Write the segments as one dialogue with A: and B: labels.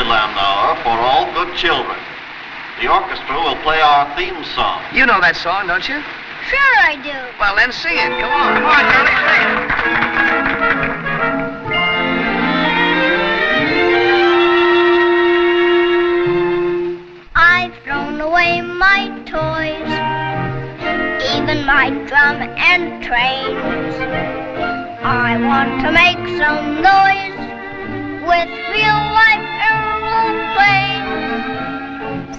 A: Dixieland Hour for all good children. The orchestra will play our theme song.
B: You know that song, don't you?
C: Sure I do.
B: Well, then sing it. Come on. Come on, Charlie, sing it.
C: I've thrown away my toys, even my drum and trains. I want to make some noise with real-life aeroplanes.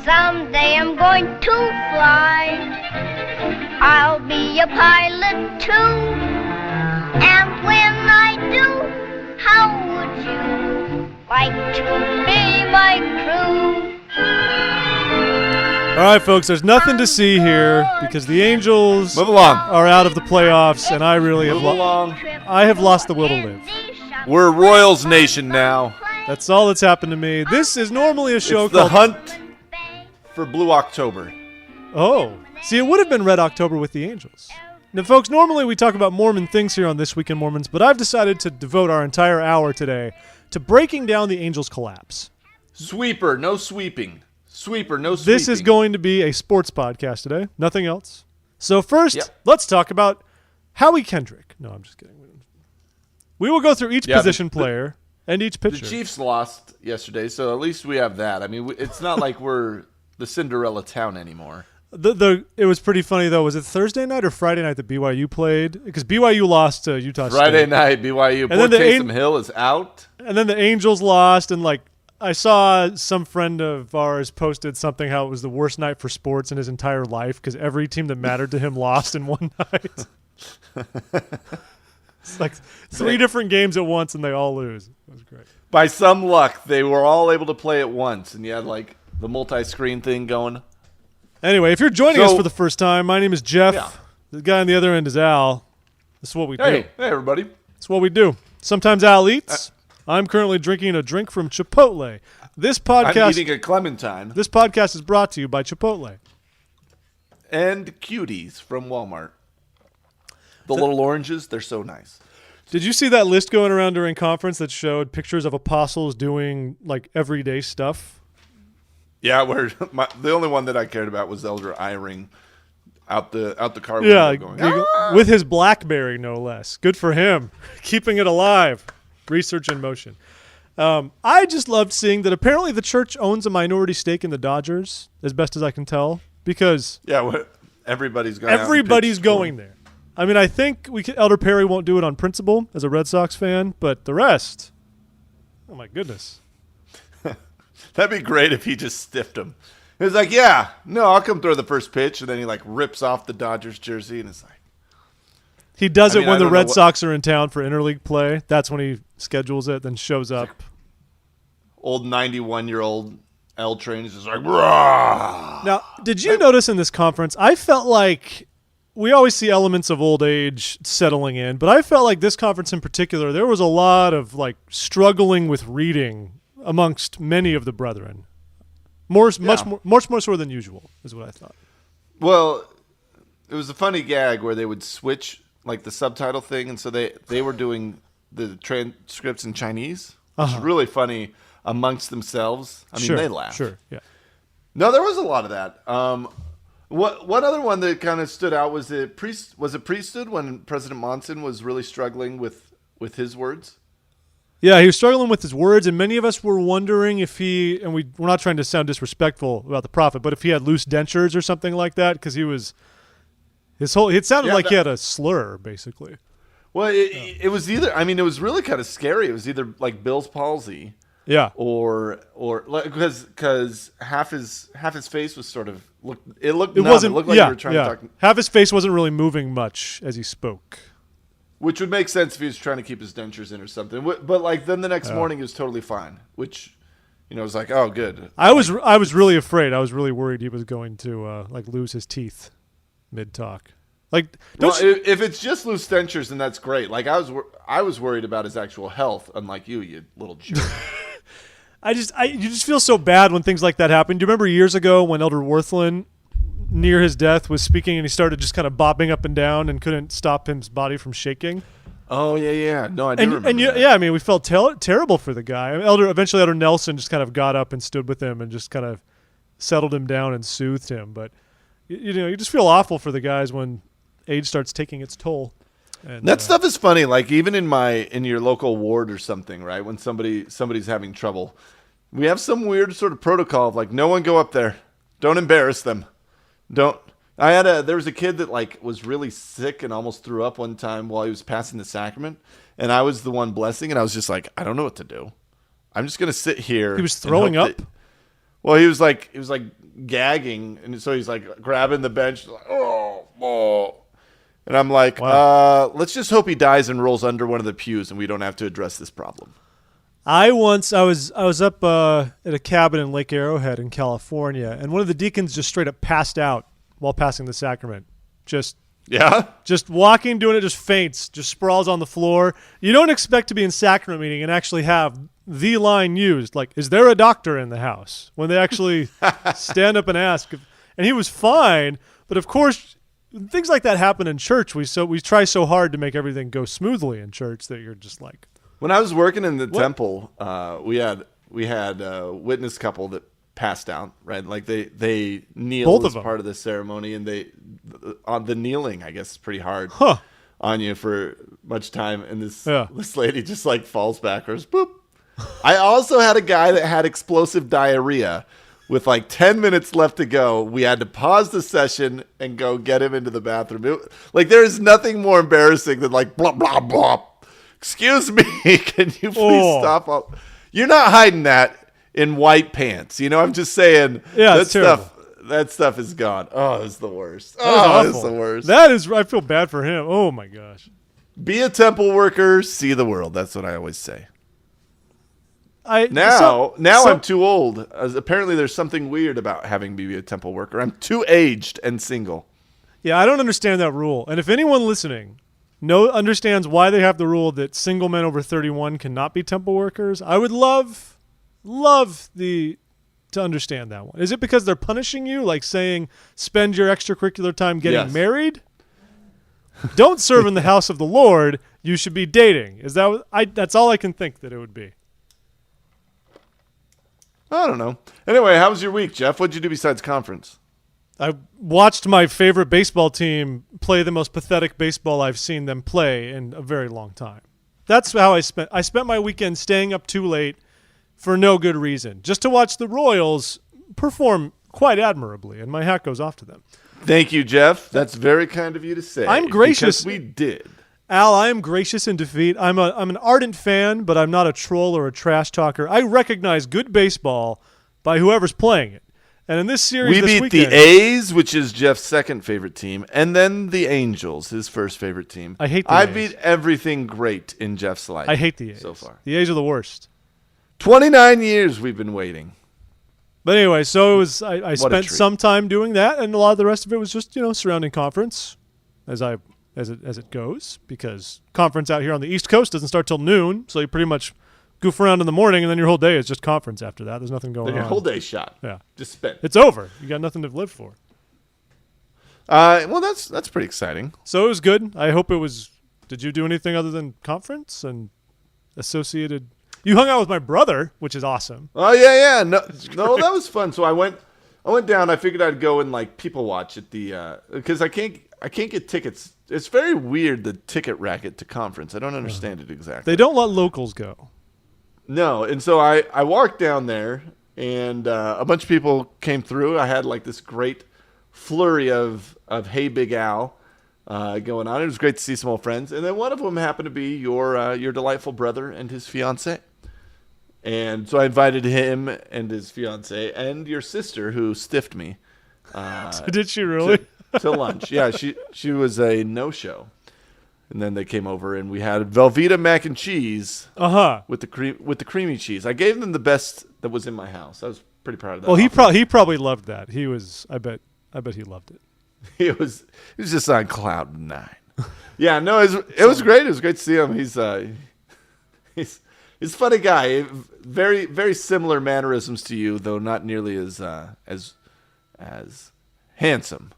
C: Someday I'm going to fly. I'll be a pilot too. And when I do, how would you like to be my crew?
D: All right, folks, there's nothing to see here because the Angels
E: Move along.
D: are out of the playoffs, and I really
E: Move along.
D: I have lost the will to live.
E: We're Royals Nation now.
D: That's all that's happened to me. This is normally a show
E: It's the
D: called
E: hunt for Blue October.
D: Oh, see, it would have been Red October with the Angels. Now, folks, normally we talk about Mormon things here on This Week in Mormons, but I've decided to devote our entire hour today to breaking down the Angels' collapse.
E: Sweeper, no sweeping. Sweeper, no sweeping.
D: This is going to be a sports podcast today, nothing else. So first, Let's talk about Howie Kendrick. No, I'm just kidding. We will go through each position player and each pitcher.
E: The Chiefs lost yesterday, so at least we have that. I mean, it's not like we're the Cinderella town anymore.
D: It was pretty funny, though. Was it Thursday night or Friday night that BYU played? Because BYU lost to Utah State.
E: Friday night, BYU. Poor Taysom Hill is out.
D: And then the Angels lost, and I saw some friend of ours posted something how it was the worst night for sports in his entire life because every team that mattered to him lost in one night. It's like 3 different games at once, and they all lose. It was great.
E: By some luck, they were all able to play at once, and you had the multi-screen thing going.
D: Anyway, if you're joining us for the first time, my name is Jeff. Yeah. The guy on the other end is Al. This is what we do.
E: Hey, everybody.
D: It's what we do. Sometimes Al eats. I'm currently drinking a drink from Chipotle.
E: I'm eating a Clementine.
D: This podcast is brought to you by Chipotle.
E: And cuties from Walmart. The little oranges, they're so nice.
D: Did you see that list going around during conference that showed pictures of apostles doing everyday stuff?
E: Yeah, the only one that I cared about was Elder Eyring out the car window going,
D: with his BlackBerry, no less. Good for him. Keeping it alive. Research in motion. I just loved seeing that apparently the church owns a minority stake in the Dodgers, as best as I can tell, because
E: everybody's
D: going there. I mean, I think Elder Perry won't do it on principle as a Red Sox fan, but the rest, oh my goodness.
E: That'd be great if he just stiffed him. He was like, yeah, no, I'll come throw the first pitch, and then he rips off the Dodgers jersey, and it's like.
D: He does it when the Red Sox are in town for interleague play. That's when he schedules it, then shows up.
E: Old 91-year-old L Train is just like, rah!
D: Now, did you notice in this conference, I felt like we always see elements of old age settling in, but I felt like this conference in particular, there was a lot of struggling with reading amongst many of the brethren. Much more so than usual is what I thought.
E: Well, it was a funny gag where they would switch the subtitle thing, and so they were doing the transcripts in Chinese, which is really funny amongst themselves. I mean, they laughed.
D: Sure, yeah.
E: No, there was a lot of that. What other one that kind of stood out was it priesthood when President Monson was really struggling with his words?
D: Yeah, he was struggling with his words, and many of us were wondering if we're not trying to sound disrespectful about the prophet, but if he had loose dentures or something like that, because it sounded like he had a slur, basically.
E: Well, it was either, it was really kind of scary. It was either Bill's palsy.
D: Yeah.
E: Or because half his face was sort of, it looked
D: numb.
E: It looked like you were trying to talk.
D: Half his face wasn't really moving much as he spoke.
E: Which would make sense if he was trying to keep his dentures in or something. But then the next morning he was totally fine, which, was like, oh, good.
D: I was really afraid. I was really worried he was going to lose his teeth mid-talk.
E: If it's just loose dentures, then that's great. I was worried about his actual health, unlike you little jerk.
D: you just feel so bad when things like that happen. Do you remember years ago when Elder Worthland, near his death, was speaking and he started just kind of bobbing up and down and couldn't stop his body from shaking?
E: Oh yeah. No, I do remember
D: and
E: that.
D: yeah, I mean, we felt terrible for the guy. Eventually, Elder Nelson just kind of got up and stood with him and just kind of settled him down and soothed him. But you just feel awful for the guys when age starts taking its toll. And
E: that stuff is funny. Like even in your local ward or something, right? When somebody's having trouble, we have some weird sort of protocol of like, no one go up there, don't embarrass them, don't. There was a kid that like was really sick and almost threw up one time while he was passing the sacrament, and I was the one blessing, and I was just like, I don't know what to do. I'm just gonna sit here.
D: He was throwing up.
E: Well, he was like gagging, and so he's like grabbing the bench, like, oh. And I'm like,
D: wow.
E: Let's just hope he dies and rolls under one of the pews, and we don't have to address this problem.
D: I was up at a cabin in Lake Arrowhead in California, and one of the deacons just straight up passed out while passing the sacrament. Just walking, doing it, just faints, just sprawls on the floor. You don't expect to be in sacrament meeting and actually have the line used, like, is there a doctor in the house? When they actually stand up and ask. And he was fine, but of course, things like that happen in church. We try so hard to make everything go smoothly in church that you're just like.
E: When I was working in the temple, we had a witness couple that passed out, right? Like they kneel
D: Both
E: as
D: of them.
E: part of the ceremony, and they on the kneeling, I guess, is pretty hard on you for much time. And this lady just like falls backwards. Boop. I also had a guy that had explosive diarrhea. With like 10 minutes left to go, we had to pause the session and go get him into the bathroom. Like there is nothing more embarrassing than like blah blah blah. Excuse me, can you please stop? You're not hiding that in white pants. I'm just saying.
D: Yeah,
E: that stuff is gone. Oh, it's the worst.
D: It's
E: the worst.
D: I feel bad for him. Oh my gosh.
E: Be a temple worker, see the world. That's what I always say. Now I'm too old. Apparently, there's something weird about having me be a temple worker. I'm too aged and single.
D: Yeah, I don't understand that rule. And if anyone listening understands why they have the rule that single men over 31 cannot be temple workers, I would love to understand that one. Is it because they're punishing you, like saying spend your extracurricular time getting married? Don't serve in the house of the Lord. You should be dating. Is that that's all I can think that it would be.
E: I don't know. Anyway, how was your week, Jeff? What'd you do besides conference?
D: I watched my favorite baseball team play the most pathetic baseball I've seen them play in a very long time. That's how I spent my weekend staying up too late for no good reason, just to watch the Royals perform quite admirably, and my hat goes off to them.
E: Thank you, Jeff. That's very kind of you to say.
D: I'm gracious.
E: Because we did.
D: Al, I am gracious in defeat. I'm an ardent fan, but I'm not a troll or a trash talker. I recognize good baseball by whoever's playing it. And in this series,
E: we beat the A's, which is Jeff's second favorite team, and then the Angels, his first favorite team.
D: I hate the A's.
E: I beat everything great in Jeff's life.
D: I hate the A's
E: so far.
D: The A's are the worst.
E: 29 years we've been waiting.
D: But anyway, so it was. I spent some time doing that, and a lot of the rest of it was just surrounding conference, as it goes, because conference out here on the East Coast doesn't start till noon, so you pretty much goof around in the morning, and then your whole day is just conference after that. There's nothing going on.
E: Your whole day's shot.
D: Yeah.
E: Just spent.
D: It's over. You got nothing to live for.
E: Well, that's pretty exciting.
D: So it was good. I hope it was. Did you do anything other than conference and associated? You hung out with my brother, which is awesome.
E: Oh yeah. No, that was fun. So I went down. I figured I'd go and like people watch at the because I can't get tickets. It's very weird, the ticket racket to conference. I don't understand it exactly.
D: They don't let locals go.
E: No, and so I walked down there, and a bunch of people came through. I had like this great flurry of Hey Big Al going on. It was great to see some old friends, and then one of them happened to be your delightful brother and his fiancée. And so I invited him and his fiancée and your sister, who stiffed me.
D: Did she really?
E: To lunch. Yeah, she was a no-show. And then they came over and we had Velveeta mac and cheese with the creamy cheese. I gave them the best that was in my house. I was pretty proud of that.
D: Well, he probably loved that. He was. I bet he loved it.
E: He was just on cloud 9. Yeah, no, it was great. It was great to see him. He's a funny guy. Very very similar mannerisms to you, though not nearly as handsome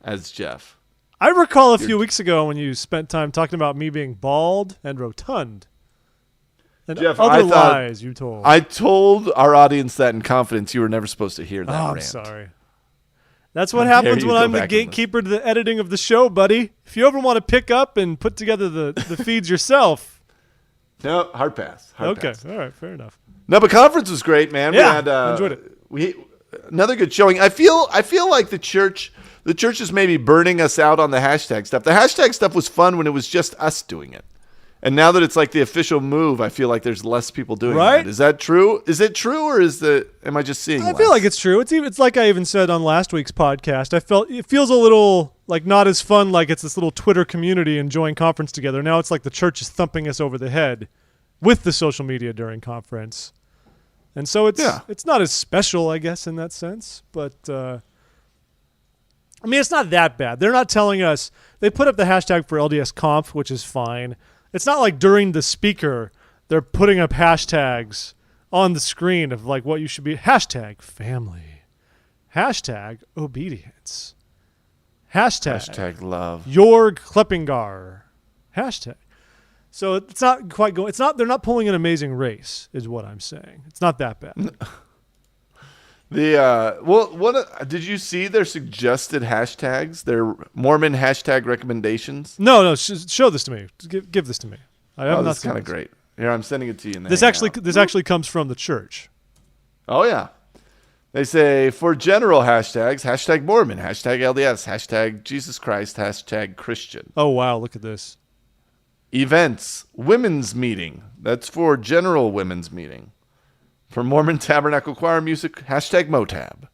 E: as Jeff.
D: I recall a few weeks ago when you spent time talking about me being bald and rotund. And
E: Jeff,
D: other
E: I thought-
D: lies you told.
E: I told our audience that in confidence. You were never supposed to hear that
D: I'm
E: rant.
D: sorry. That's what
E: How dare
D: happens
E: you
D: when
E: go
D: I'm the
E: back and listen.
D: gatekeeper to the editing of the show, buddy. If you ever want to pick up and put together the feeds yourself.
E: No, hard pass. Hard
D: Okay,
E: pass.
D: all right, fair enough.
E: No, but conference was great, man.
D: Yeah,
E: we had,
D: enjoyed it.
E: Another good showing. I feel like the church is maybe burning us out on the hashtag stuff. The hashtag stuff was fun when it was just us doing it. And now that it's like the official move, I feel like there's less people doing
D: Right?
E: it. Is that true? Is it true, or am I just seeing
D: I
E: less?
D: feel like it's true. It's like I even said on last week's podcast. It feels a little like not as fun, like it's this little Twitter community enjoying conference together. Now it's like the church is thumping us over the head with the social media during conference. And so it's not as special, I guess, in that sense. But I mean, it's not that bad. They're not telling us. They put up the hashtag for LDSCONF, which is fine. It's not like during the speaker they're putting up hashtags on the screen of like what you should be. Hashtag family. Hashtag obedience.
E: Hashtag love.
D: Jorg Kleppengar. Hashtag. So it's not quite going. It's not. They're not pulling an Amazing Race, is what I'm saying. It's not that bad.
E: What did you see their suggested hashtags? Their Mormon hashtag recommendations?
D: No. Show this to me. Give this to me. I have not
E: That's
D: seen
E: kind of
D: this.
E: great. Here, I'm sending it to you. In the
D: This
E: Hangout.
D: actually comes from the church.
E: Oh, yeah. They say for general hashtags, hashtag Mormon, hashtag LDS, hashtag Jesus Christ, hashtag Christian.
D: Oh wow! Look at this.
E: Events, women's meeting. That's for general women's meeting. For Mormon Tabernacle Choir music, hashtag Motab.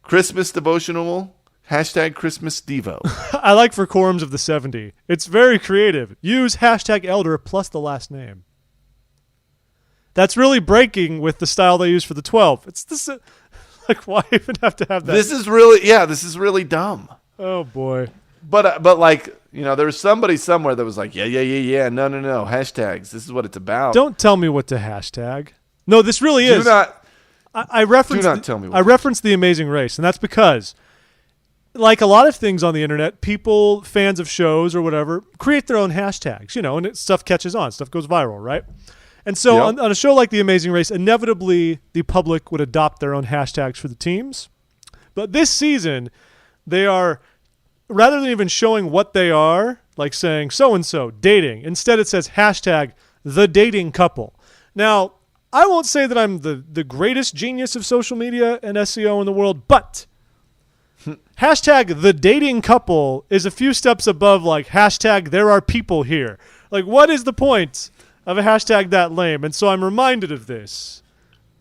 E: Christmas devotional, hashtag Christmas Devo.
D: I like for quorums of the 70. It's very creative. Use hashtag elder plus the last name. That's really breaking with the style they use for the 12. It's this. Like, why even have to have that?
E: This is really dumb.
D: Oh boy.
E: But like, there was somebody somewhere that was like, yeah, no, hashtags. This is what it's about.
D: Don't tell me what to hashtag. No, this really is.
E: Do not.
D: I referenced.
E: Do not tell me what
D: I
E: to
D: referenced The Amazing Race, and that's because, like a lot of things on the internet, people, fans of shows or whatever, create their own hashtags. And stuff catches on, stuff goes viral, right? And so
E: Yep.
D: on a show like The Amazing Race, inevitably the public would adopt their own hashtags for the teams. But this season, they are, rather than even showing what they are, like saying so-and-so, dating, instead it says hashtag the dating couple. Now, I won't say that I'm the greatest genius of social media and SEO in the world, but hashtag the dating couple is a few steps above like hashtag there are people here. Like, what is the point of a hashtag that lame? And so I'm reminded of this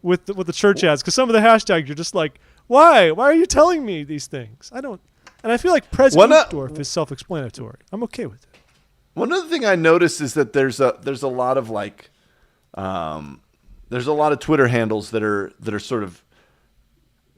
D: with the church ads, because some of the hashtags you're just like, why? Why are you telling me these things? I don't. And I feel like President Uchtdorf is self-explanatory. I'm okay with it.
E: One other thing I noticed is that there's a lot of like, there's a lot of Twitter handles that are sort of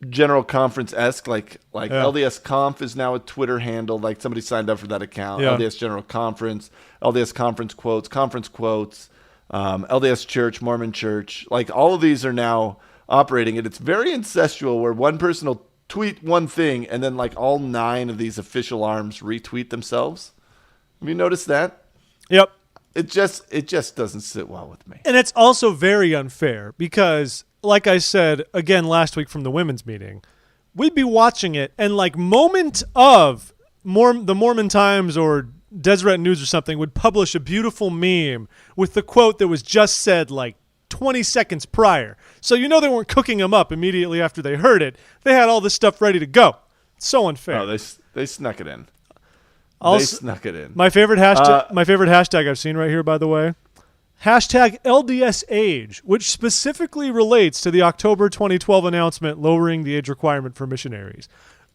E: general conference-esque, like LDSCONF is now a Twitter handle. Like somebody signed up for that account.
D: Yeah.
E: LDS General Conference, LDS Conference Quotes, Conference Quotes, LDS Church, Mormon Church. Like all of these are now operating, and it's very incestual where one person will tweet one thing and then like all 9 of these official arms retweet themselves. Have you noticed that?
D: Yep.
E: It just doesn't sit well with me.
D: And it's also very unfair because, like I said, again, last week from the women's meeting, we'd be watching it and like moment of the Mormon Times or Deseret News or something would publish a beautiful meme with the quote that was just said like 20 seconds prior. So they weren't cooking them up immediately after they heard it. They had all this stuff ready to go. It's so unfair.
E: Oh, they snuck it in.
D: Also,
E: they snuck it in.
D: My favorite hashtag I've seen right here, by the way, hashtag LDS age, which specifically relates to the October 2012 announcement lowering the age requirement for missionaries.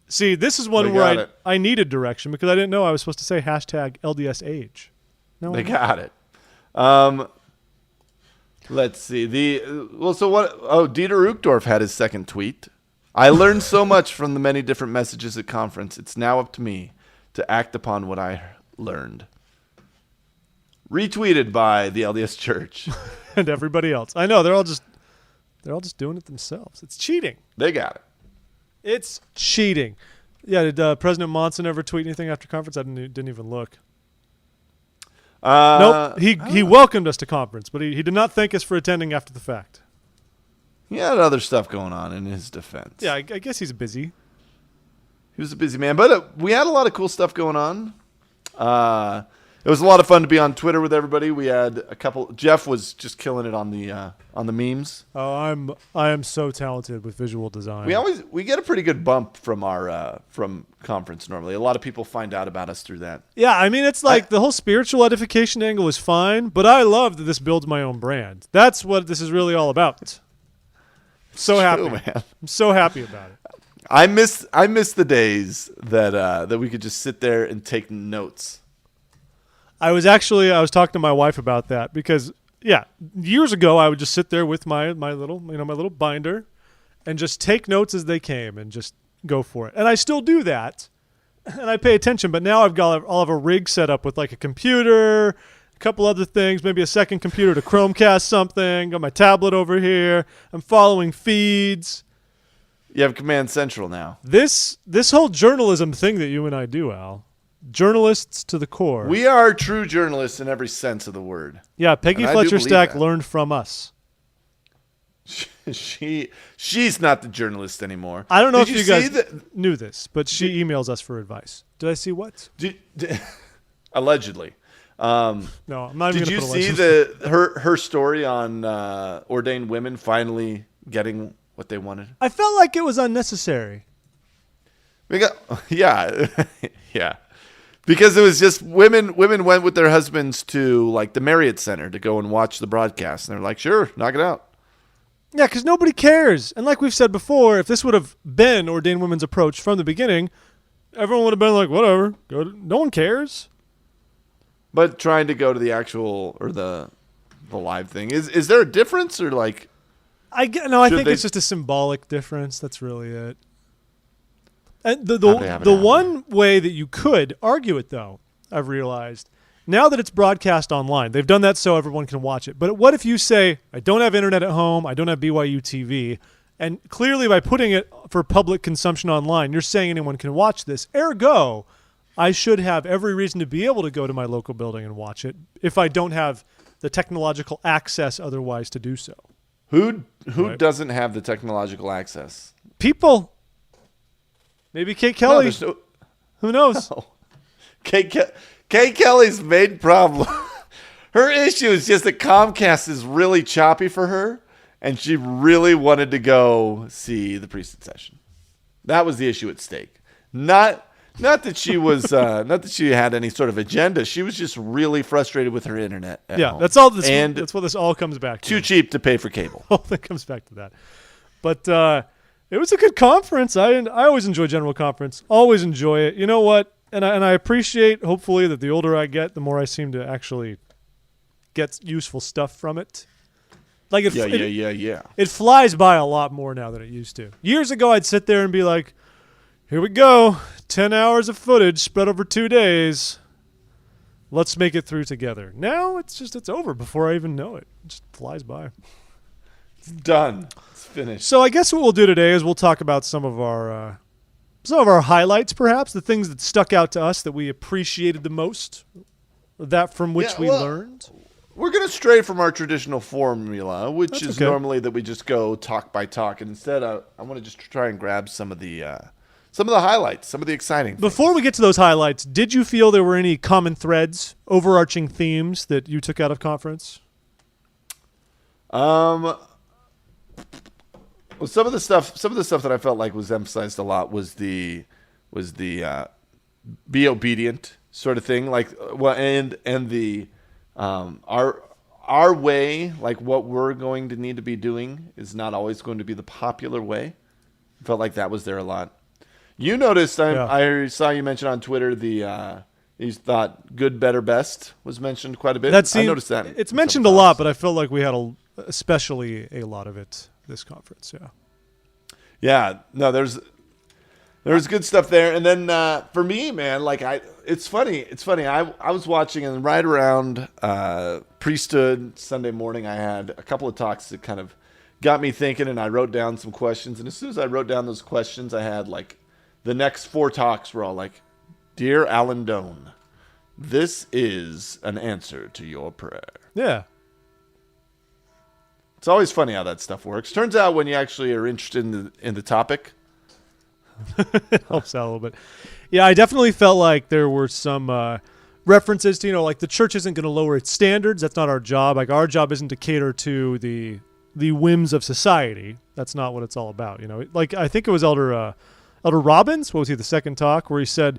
D: See, this is one where I needed direction because I didn't know I was supposed to say hashtag LDS age. No,
E: They got it. Let's see. Dieter Uchtdorf had his second tweet. I learned so much from the many different messages at conference. It's now up to me to act upon what I learned. Retweeted by the LDS Church
D: and everybody else. I know they're all just doing it themselves. It's cheating.
E: They got it.
D: It's cheating. Yeah, did President Monson ever tweet anything after conference? I didn't even look.
E: Nope.
D: He welcomed us to conference, but he did not thank us for attending after the fact.
E: He had other stuff going on in his defense.
D: Yeah, I guess he's busy.
E: He was a busy man, but we had a lot of cool stuff going on. It was a lot of fun to be on Twitter with everybody. We had a couple. Jeff was just killing it on the memes.
D: Oh, I am so talented with visual design.
E: We get a pretty good bump from our from conference normally. A lot of people find out about us through that.
D: Yeah, I mean, it's like the whole spiritual edification angle is fine, but I love that this builds my own brand. That's what this is really all about. So happy,
E: man.
D: I'm so happy about it.
E: I miss the days that we could just sit there and take notes.
D: I was talking to my wife about that because years ago I would just sit there with my little binder and just take notes as they came and just go for it. And I still do that. And I pay attention, but now I'll have a rig set up with like a computer, a couple other things, maybe a second computer to Chromecast something, got my tablet over here. I'm following feeds.
E: You have Command Central now.
D: This whole journalism thing that you and I do, Al. Journalists to the core.
E: We are true journalists in every sense of the word.
D: Yeah, Peggy
E: And
D: Fletcher Stack
E: that.
D: learned from us.
E: She's not the journalist anymore.
D: I don't know
E: Did
D: if you guys knew this, but she emails us for advice. Did I see what?
E: Allegedly.
D: No, I'm not even
E: Did
D: going to
E: you
D: put
E: see her story on ordained women finally getting what they wanted?
D: I felt like it was unnecessary.
E: Yeah. Because it was just women went with their husbands to like the Marriott Center to go and watch the broadcast. And they're like, sure, knock it out.
D: Yeah, because nobody cares. And like we've said before, if this would have been ordained women's approach from the beginning, everyone would have been like, whatever. No one cares.
E: But trying to go to the actual or the live thing, is there a difference or like?
D: I think it's just a symbolic difference. That's really it. And the one way that you could argue it, though, I've realized, now that it's broadcast online, they've done that so everyone can watch it. But what if you say, I don't have internet at home, I don't have BYU TV, and clearly by putting it for public consumption online, you're saying anyone can watch this. Ergo, I should have every reason to be able to go to my local building and watch it if I don't have the technological access otherwise to do so.
E: Who
D: Right.
E: doesn't have the technological access?
D: People. Maybe Kate Kelly. Who knows?
E: No. Kate Kelly's main problem, her issue is just that Comcast is really choppy for her, and she really wanted to go see the priesthood session. That was the issue at stake. Not that she was, not that she had any sort of agenda. She was just really frustrated with her internet. At home.
D: That's all. That's what this all comes back to.
E: Too cheap to pay for cable.
D: All that comes back to that. But it was a good conference. I always enjoy general conference. Always enjoy it. You know what? And I appreciate, hopefully, that the older I get, the more I seem to actually get useful stuff from it. Like it flies by a lot more now than it used to. Years ago, I'd sit there and be like, here we go. 10 hours of footage spread over 2 days. Let's make it through together. Now it's over before I even know it. It just flies by.
E: It's done. It's finished.
D: So I guess what we'll do today is we'll talk about some of our highlights, perhaps, the things that stuck out to us that we appreciated the most, that from which we learned.
E: We're going to stray from our traditional formula, which is normally that we just go talk by talk, and instead I want to just try and grab some of the highlights, some of the exciting things. Before
D: we get to those highlights, did you feel there were any common threads, overarching themes that you took out of conference?
E: Well, some of the stuff that I felt like was emphasized a lot was the be obedient sort of thing, like and the our way, like what we're going to need to be doing, is not always going to be the popular way. I felt like that was there a lot. You noticed, I saw you mention on Twitter you thought good, better, best was mentioned quite a bit. I noticed that.
D: It's mentioned a lot, but I felt like we had especially a lot of it this conference. Yeah.
E: Yeah. No, there's good stuff there. And then for me, man, like it's funny. I was watching, and right around priesthood Sunday morning, I had a couple of talks that kind of got me thinking, and I wrote down some questions. And as soon as I wrote down those questions, I had like the next 4 talks were all like, "Dear Alan Doan, this is an answer to your prayer."
D: Yeah.
E: It's always funny how that stuff works. Turns out when you actually are interested in the topic,
D: it helps out a little bit. Yeah, I definitely felt like there were some references to, like the church isn't going to lower its standards. That's not our job. Like our job isn't to cater to the whims of society. That's not what it's all about. Like I think it was Elder Robbins. What was he? The second talk where he said,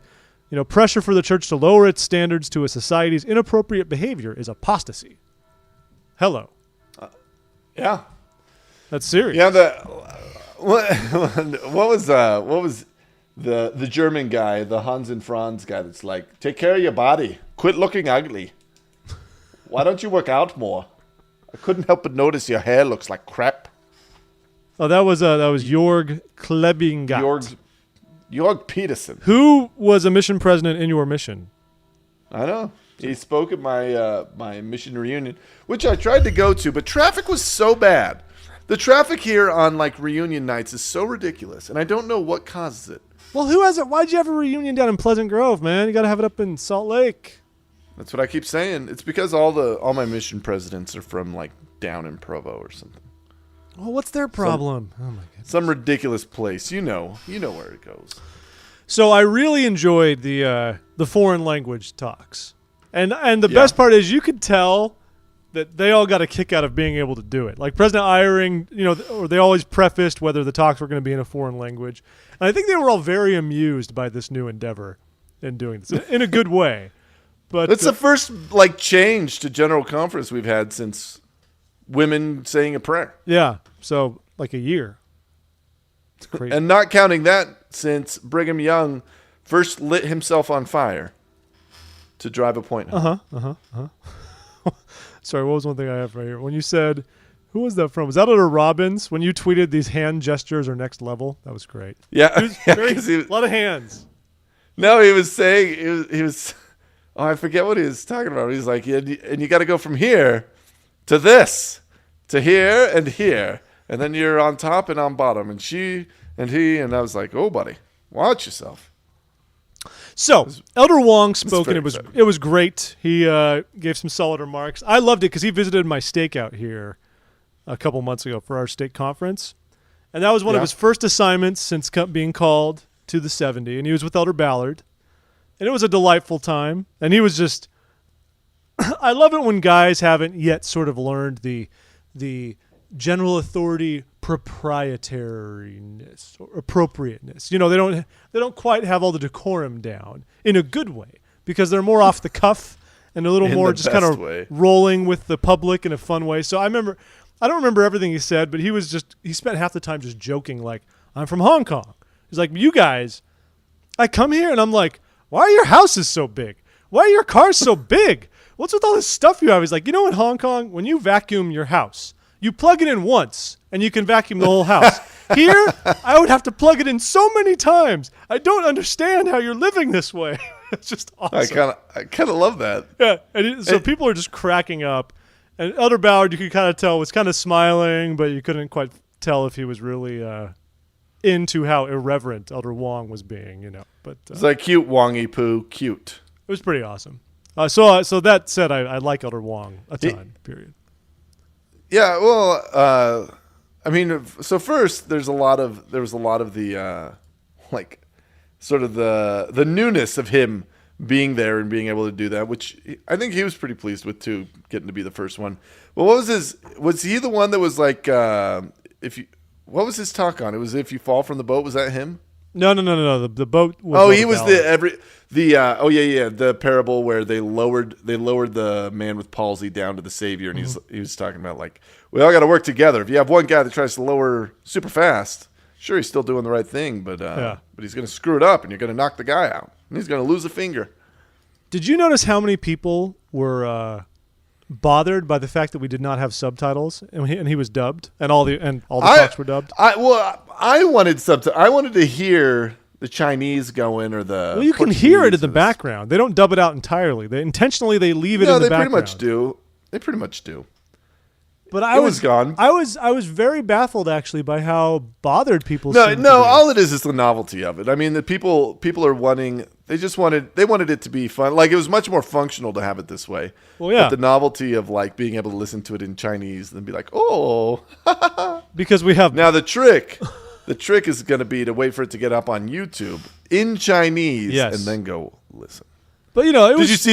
D: pressure for the church to lower its standards to a society's inappropriate behavior is apostasy. Hello.
E: Yeah,
D: that's serious.
E: Yeah, what was the German guy, the Hans and Franz guy that's like, take care of your body, quit looking ugly. Why don't you work out more? I couldn't help but notice your hair looks like crap.
D: Oh, that was Jörg Klebingat.
E: Jörg Peterson.
D: Who was a mission president in your mission?
E: I know. He spoke at my mission reunion, which I tried to go to, but traffic was so bad. The traffic here on like reunion nights is so ridiculous, and I don't know what causes it.
D: Well, who has it? Why'd you have a reunion down in Pleasant Grove, man? You got to have it up in Salt Lake.
E: That's what I keep saying. It's because all my mission presidents are from like down in Provo or something.
D: Well, what's their problem? Oh my goodness.
E: Some ridiculous place. You know where it goes.
D: So I really enjoyed the foreign language talks. And the best part is you could tell that they all got a kick out of being able to do it. Like President Eyring, or they always prefaced whether the talks were going to be in a foreign language. And I think they were all very amused by this new endeavor in doing this in a good way. But
E: it's the first change to General Conference we've had since women saying a prayer.
D: Yeah, so like a year. It's crazy.
E: And not counting that since Brigham Young first lit himself on fire to drive a point home.
D: Sorry, what was one thing I have right here? When you said, who was that from? Was that Elder Robbins? When you tweeted these hand gestures are next level? That was great.
E: Yeah.
D: A lot of hands.
E: No, he was saying, he was I forget what he was talking about. He's like, and you got to go from here to this, to here and here. And then you're on top and on bottom. And she and he, and I was like, oh, buddy, watch yourself.
D: So Elder Wong spoke, and
E: exciting.
D: it was great. He gave some solid remarks. I loved it because he visited my stakeout here a couple months ago for our stake conference, and that was one of his first assignments since being called to the 70. And he was with Elder Ballard, and it was a delightful time. And he was just, I love it when guys haven't yet sort of learned the general authority proprietariness or appropriateness. They don't quite have all the decorum down in a good way because they're more off the cuff and a little more just kind of rolling with the public in a fun way. So I don't remember everything he said, but he spent half the time just joking like, I'm from Hong Kong. He's like, you guys, I come here and I'm like, why are your houses so big? Why are your cars so big? What's with all this stuff you have? He's like, in Hong Kong, when you vacuum your house, you plug it in once, and you can vacuum the whole house. Here, I would have to plug it in so many times. I don't understand how you're living this way. It's just awesome.
E: I kind of love that.
D: Yeah, so people are just cracking up. And Elder Ballard, you could kind of tell, was kind of smiling, but you couldn't quite tell if he was really into how irreverent Elder Wong was being, But
E: it's like cute Wongy Poo, cute.
D: It was pretty awesome. So that said, I like Elder Wong a ton, period.
E: Yeah, well, so first there was a lot of the sort of the newness of him being there and being able to do that, which I think he was pretty pleased with too, getting to be the first one. But was he the one that was like, what was his talk on? It was if you fall from the boat. Was that him?
D: No. The boat was
E: he was the parable where they lowered the man with palsy down to the Savior, and he was talking about like, we all got to work together. If you have one guy that tries to lower super fast, sure, he's still doing the right thing, but he's going to screw it up, and you're going to knock the guy out, and he's going to lose a finger. Did
D: you notice how many people were bothered by the fact that we did not have subtitles, and he was dubbed, and all the talks were dubbed?
E: I wanted subtitles. I wanted to hear the Chinese going or the.
D: Well, you can hear it in the background. They don't dub it out entirely. They intentionally leave it in the background.
E: They pretty much do.
D: But
E: it was gone.
D: I was very baffled actually by how bothered people.
E: No,
D: seemed to
E: no.
D: be.
E: All it is the novelty of it. I mean, the people are wanting. They wanted it to be fun. Like it was much more functional to have it this way.
D: Well, yeah.
E: But the novelty of like being able to listen to it in Chinese and be like, oh.
D: Because we have
E: Now the trick is going to be to wait for it to get up on YouTube in Chinese,
D: Yes.
E: and then go listen.
D: But it was.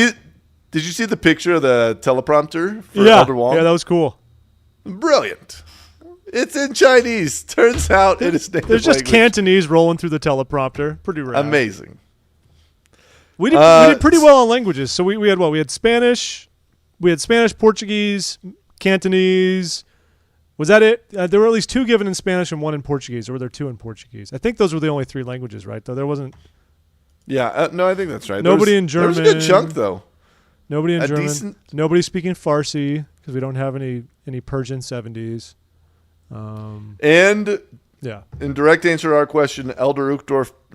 E: Did you see the picture of the teleprompter for
D: Yeah,
E: Elder Wong?
D: yeah, that was cool.
E: Brilliant. It's in Chinese. Turns out it is native
D: There's just
E: language.
D: Cantonese rolling through the teleprompter. Pretty rad.
E: Amazing.
D: We did pretty well on languages. So we had what? We had Spanish, Portuguese, Cantonese. Was that it? There were at least 2 given in Spanish and 1 in Portuguese, or were there 2 in Portuguese? I think those were the only 3 languages, right? Though there wasn't
E: Yeah, no, I think that's right.
D: Nobody in
E: There was a good
D: German.
E: chunk, though.
D: nobody in
E: A
D: German,
E: decent-
D: nobody speaking Farsi because we don't have any Persian 70s.
E: And
D: Yeah.
E: in direct answer to our question,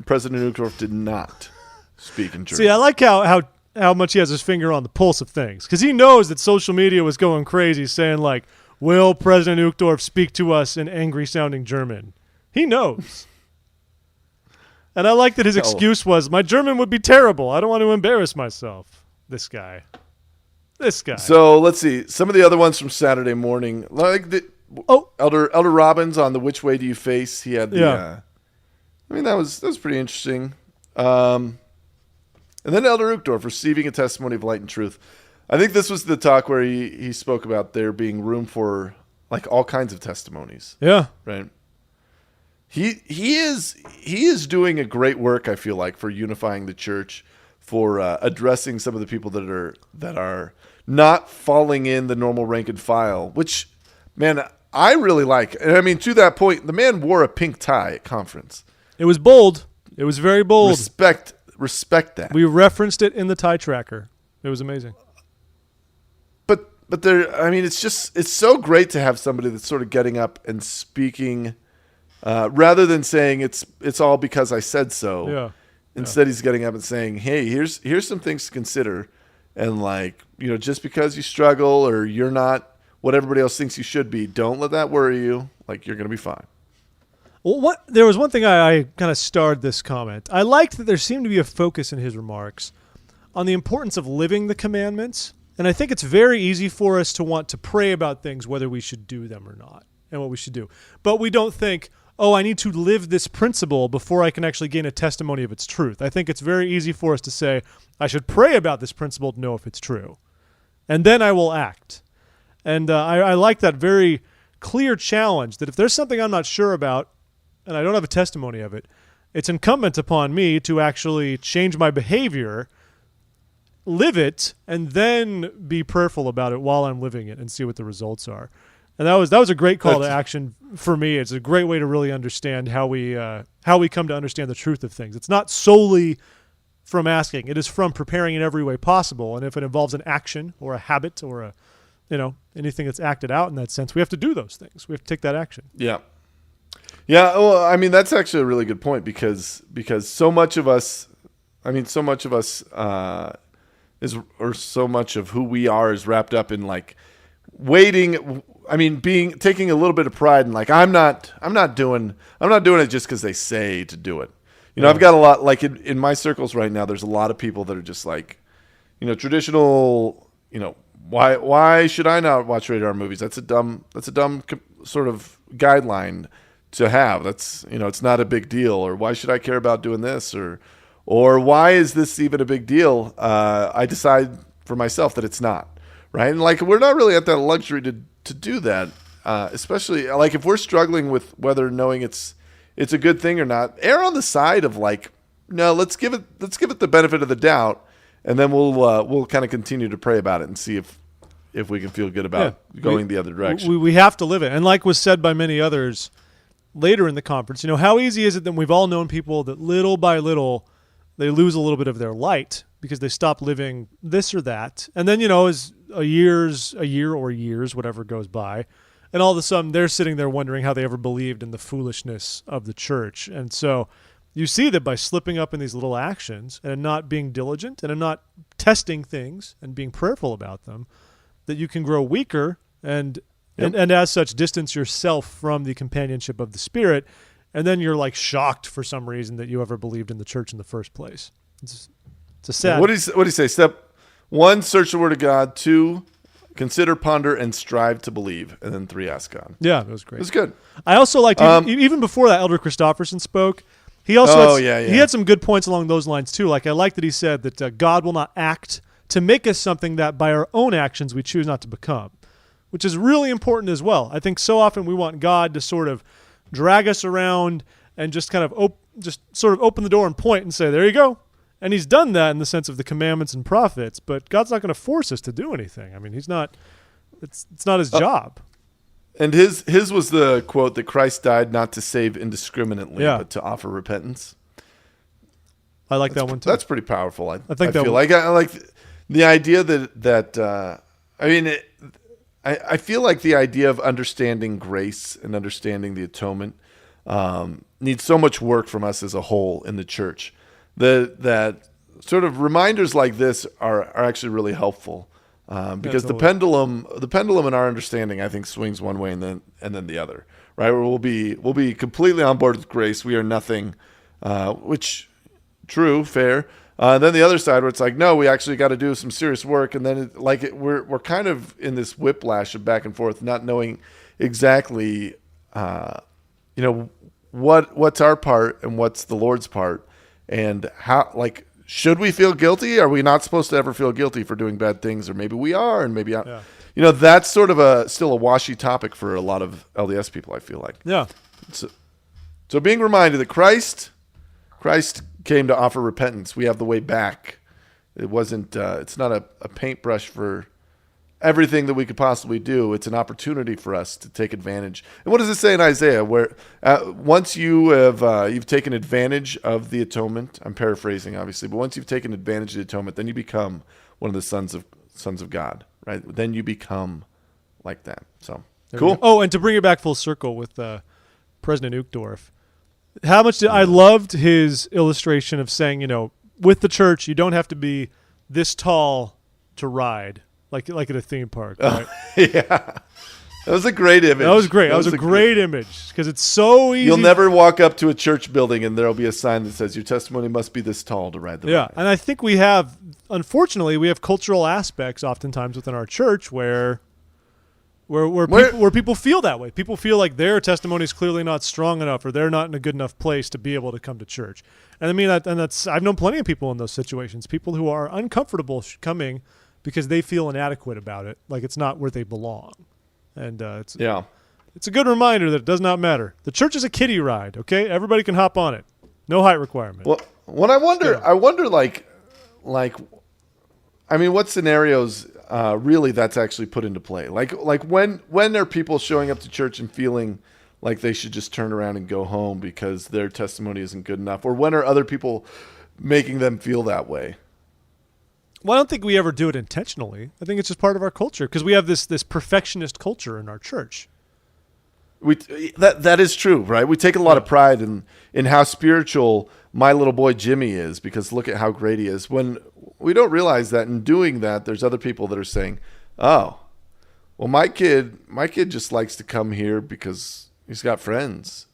E: President Uchtdorf did not speak in German.
D: See, I like how much he has his finger on the pulse of things because he knows that social media was going crazy saying like, will President Uchtdorf speak to us in angry sounding German? He knows. And I like that his excuse was, my German would be terrible. I don't want to embarrass myself. This guy.
E: So let's see. Some of the other ones from Saturday morning, like Elder Robbins on the Which Way Do You Face? He had the.
D: Yeah.
E: I mean, that was pretty interesting. And then Elder Uchtdorf receiving a testimony of light and truth. I think this was the talk where he spoke about there being room for like all kinds of testimonies.
D: Yeah.
E: Right. He is doing a great work, I feel like, for unifying the church, for addressing some of the people that are not falling in the normal rank and file, which, man, I really like. And I mean, to that point, the man wore a pink tie at conference.
D: It was bold. It was very bold.
E: Respect that.
D: We referenced it in the tie tracker. It was amazing.
E: But there, I mean, it's so great to have somebody that's sort of getting up and speaking, rather than saying it's all because I said so.
D: Yeah.
E: Instead, he's getting up and saying, "Hey, here's some things to consider," and like, just because you struggle or you're not what everybody else thinks you should be, don't let that worry you. Like, you're gonna be fine.
D: Well, there was one thing I kind of starred this comment. I liked that there seemed to be a focus in his remarks on the importance of living the commandments. And I think it's very easy for us to want to pray about things, whether we should do them or not, and what we should do. But we don't think, I need to live this principle before I can actually gain a testimony of its truth. I think it's very easy for us to say, I should pray about this principle to know if it's true. And then I will act. And I like that very clear challenge that if there's something I'm not sure about, and I don't have a testimony of it, it's incumbent upon me to actually change my behavior, live it, and then be prayerful about it while I'm living it and see what the results are. And that was a great call to action for me. It's a great way to really understand how we come to understand the truth of things. It's not solely from asking; it is from preparing in every way possible. And if it involves an action or a habit or anything that's acted out in that sense, we have to do those things. We have to take that action.
E: Yeah. Yeah. Well, I mean, that's actually a really good point because so much of us, so much of who we are is wrapped up in like waiting. I mean, taking a little bit of pride in like, I'm not doing it just because they say to do it. I've got a lot, like in my circles right now, there's a lot of people that are just like, traditional, why should I not watch rated R movies? That's a dumb sort of guideline to have. That's, it's not a big deal. Or why should I care about doing this? Or why is this even a big deal? I decide for myself that it's not, right? And like, we're not really at that luxury to do that, especially like if we're struggling with whether knowing it's a good thing or not. Err on the side of like, no, let's give it the benefit of the doubt, and then we'll kind of continue to pray about it and see if we can feel good about going the other direction.
D: We have to live it, and like was said by many others later in the conference, how easy is it that we've all known people that little by little they lose a little bit of their light because they stop living this or that. And then, as a year or years, whatever goes by, and all of a sudden they're sitting there wondering how they ever believed in the foolishness of the church. And so you see that by slipping up in these little actions and not being diligent and not testing things and being prayerful about them, that you can grow weaker and and as such distance yourself from the companionship of the Spirit, and then you're like shocked for some reason that you ever believed in the church in the first place. It's a sad.
E: What do you say? Step 1, search the Word of God. 2, consider, ponder, and strive to believe. And then 3, ask God.
D: Yeah, it was great.
E: It was good.
D: I also liked, even before that, Elder Christofferson spoke. He also he had some good points along those lines too. Like I like that he said that God will not act to make us something that by our own actions we choose not to become, which is really important as well. I think so often we want God to sort of drag us around and just kind of open the door and point and say, there you go. And he's done that in the sense of the commandments and prophets, but God's not going to force us to do anything. I mean, it's not his job.
E: And his was the quote that Christ died not to save indiscriminately, but to offer repentance.
D: I like that one too.
E: That's pretty powerful. I feel
D: like
E: I like the idea that I feel like the idea of understanding grace and understanding the atonement needs so much work from us as a whole in the church. That sort of reminders like this are actually really helpful because the pendulum in our understanding, I think, swings one way and then the other. Right? Where we'll be completely on board with grace. We are nothing, which true, fair. Then the other side where it's like, no, we actually got to do some serious work, and then we're kind of in this whiplash of back and forth, not knowing exactly, what's our part and what's the Lord's part, and how, like, should we feel guilty? Are we not supposed to ever feel guilty for doing bad things, or maybe we are, and maybe that's sort of still a washy topic for a lot of LDS people. I feel like So being reminded that Christ came to offer repentance. We have the way back. It wasn't. It's not a paintbrush for everything that we could possibly do. It's an opportunity for us to take advantage. And what does it say in Isaiah? Where once you've taken advantage of the atonement. I'm paraphrasing, obviously, but once you've taken advantage of the atonement, then you become one of the sons of God. Right? Then you become like that. So cool.
D: Oh, and to bring it back full circle with President Uchtdorf. How much I loved his illustration of saying, with the church, you don't have to be this tall to ride, like at a theme park. Right?
E: Yeah. That was a great image.
D: That was great. That was a great image because it's so easy.
E: You'll never walk up to a church building and there'll be a sign that says your testimony must be this tall to ride the ride.
D: And I think unfortunately, we have cultural aspects oftentimes within our church where people feel that way. People feel like their testimony is clearly not strong enough, or they're not in a good enough place to be able to come to church. And I mean that's I've known plenty of people in those situations. People who are uncomfortable coming because they feel inadequate about it, like it's not where they belong. And it's a good reminder that it does not matter. The church is a kiddie ride. Okay, everybody can hop on it. No height requirement.
E: Well, what I wonder, like, I mean, what scenarios? Really, that's actually put into play. Like when are people showing up to church and feeling like they should just turn around and go home because their testimony isn't good enough, or when are other people making them feel that way?
D: Well, I don't think we ever do it intentionally. I think it's just part of our culture because we have this perfectionist culture in our church.
E: That is true, right? We take a lot of pride in how spiritual my little boy Jimmy is because look at how great he is. When we don't realize that in doing that, there's other people that are saying, "Oh, well, my kid just likes to come here because he's got friends."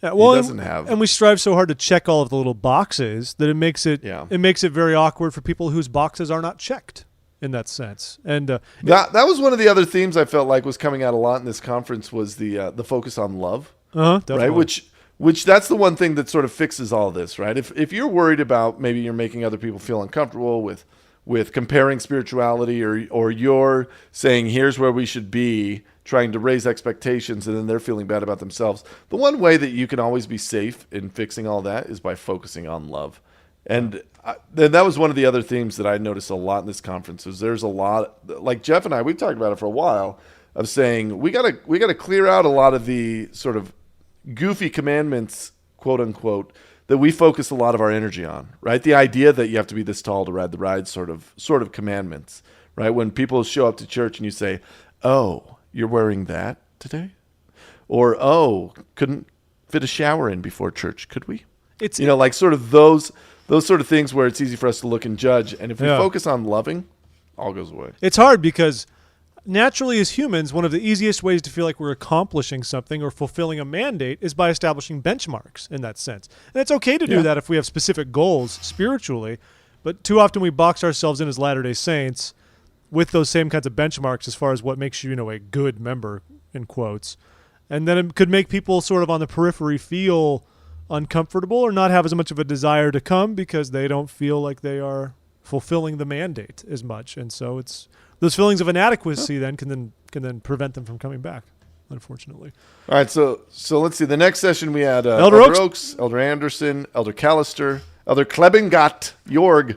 D: Yeah, well,
E: he doesn't have.
D: And we strive so hard to check all of the little boxes that it makes it very awkward for people whose boxes are not checked in that sense. And
E: that was one of the other themes I felt like was coming out a lot in this conference was the focus on love,
D: definitely.
E: Right? Which that's the one thing that sort of fixes all this, right? If you're worried about maybe you're making other people feel uncomfortable with comparing spirituality or you're saying here's where we should be, trying to raise expectations, and then they're feeling bad about themselves. The one way that you can always be safe in fixing all that is by focusing on love. And then that was one of the other themes that I noticed a lot in this conference is there's a lot, like Jeff and I, we've talked about it for a while, of saying we gotta clear out a lot of the sort of goofy commandments, quote unquote, that we focus a lot of our energy on, right? The idea that you have to be this tall to ride the ride sort of commandments, right? When people show up to church and you say, "Oh, you're wearing that today?" Or, "Oh, couldn't fit a shower in before church, could we?" It's like sort of those sort of things where it's easy for us to look and judge. And if we focus on loving, all goes away.
D: It's hard because naturally, as humans, one of the easiest ways to feel like we're accomplishing something or fulfilling a mandate is by establishing benchmarks in that sense. And it's okay to do that if we have specific goals spiritually, but too often we box ourselves in as Latter-day Saints with those same kinds of benchmarks as far as what makes you, a good member, in quotes. And then it could make people sort of on the periphery feel uncomfortable or not have as much of a desire to come because they don't feel like they are fulfilling the mandate as much. And so it's those feelings of inadequacy can then prevent them from coming back, unfortunately.
E: All right, so let's see. The next session we had
D: Elder
E: Oaks, Elder Anderson, Elder Callister, Elder Klebengat, Jorg,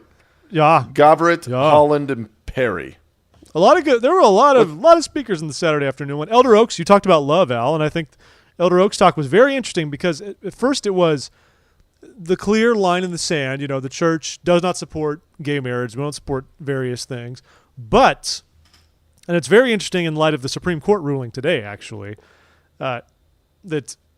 E: Gavrit, Holland, and Perry.
D: There were a lot of speakers in the Saturday afternoon one. Elder Oaks, you talked about love, Al, and I think Elder Oaks' talk was very interesting because at first it was the clear line in the sand. The church does not support gay marriage. We don't support various things. But, and it's very interesting in light of the Supreme Court ruling today, actually, that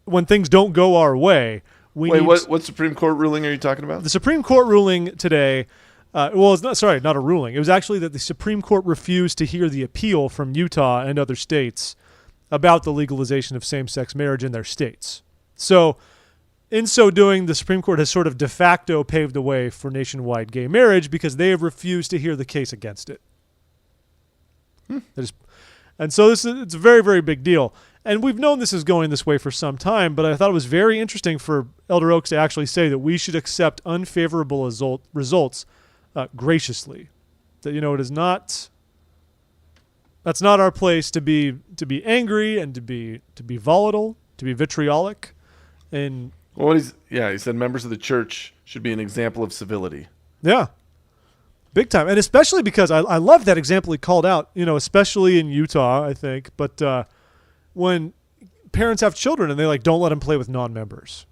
D: when things don't go our way,
E: what Supreme Court ruling are you talking about?
D: The Supreme Court ruling today, it's not a ruling. It was actually that the Supreme Court refused to hear the appeal from Utah and other states about the legalization of same-sex marriage in their states. So, in so doing, the Supreme Court has sort of de facto paved the way for nationwide gay marriage because they have refused to hear the case against it. And so it's a very, very big deal. And we've known this is going this way for some time, but I thought it was very interesting for Elder Oaks to actually say that we should accept unfavorable results graciously. That, it is not... That's not our place to be angry and to be volatile, to be vitriolic, and
E: he said members of the church should be an example of civility.
D: Yeah, big time, and especially because I love that example he called out. Especially in Utah, I think. But when parents have children and they don't let them play with non-members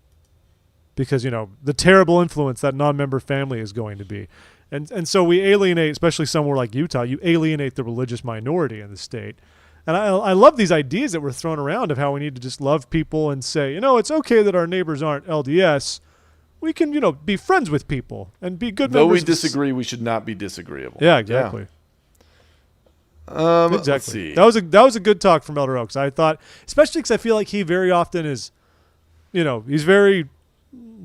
D: because the terrible influence that non-member family is going to be. And so we alienate, especially somewhere like Utah, you alienate the religious minority in the state. And I love these ideas that were thrown around of how we need to just love people and say, it's okay that our neighbors aren't LDS. We can, be friends with people and be good members.
E: Though we disagree, we should not be disagreeable.
D: Yeah, exactly.
E: Yeah.
D: Exactly.
E: Let's see.
D: That was a good talk from Elder Oaks. I thought, especially because I feel like he very often is, he's very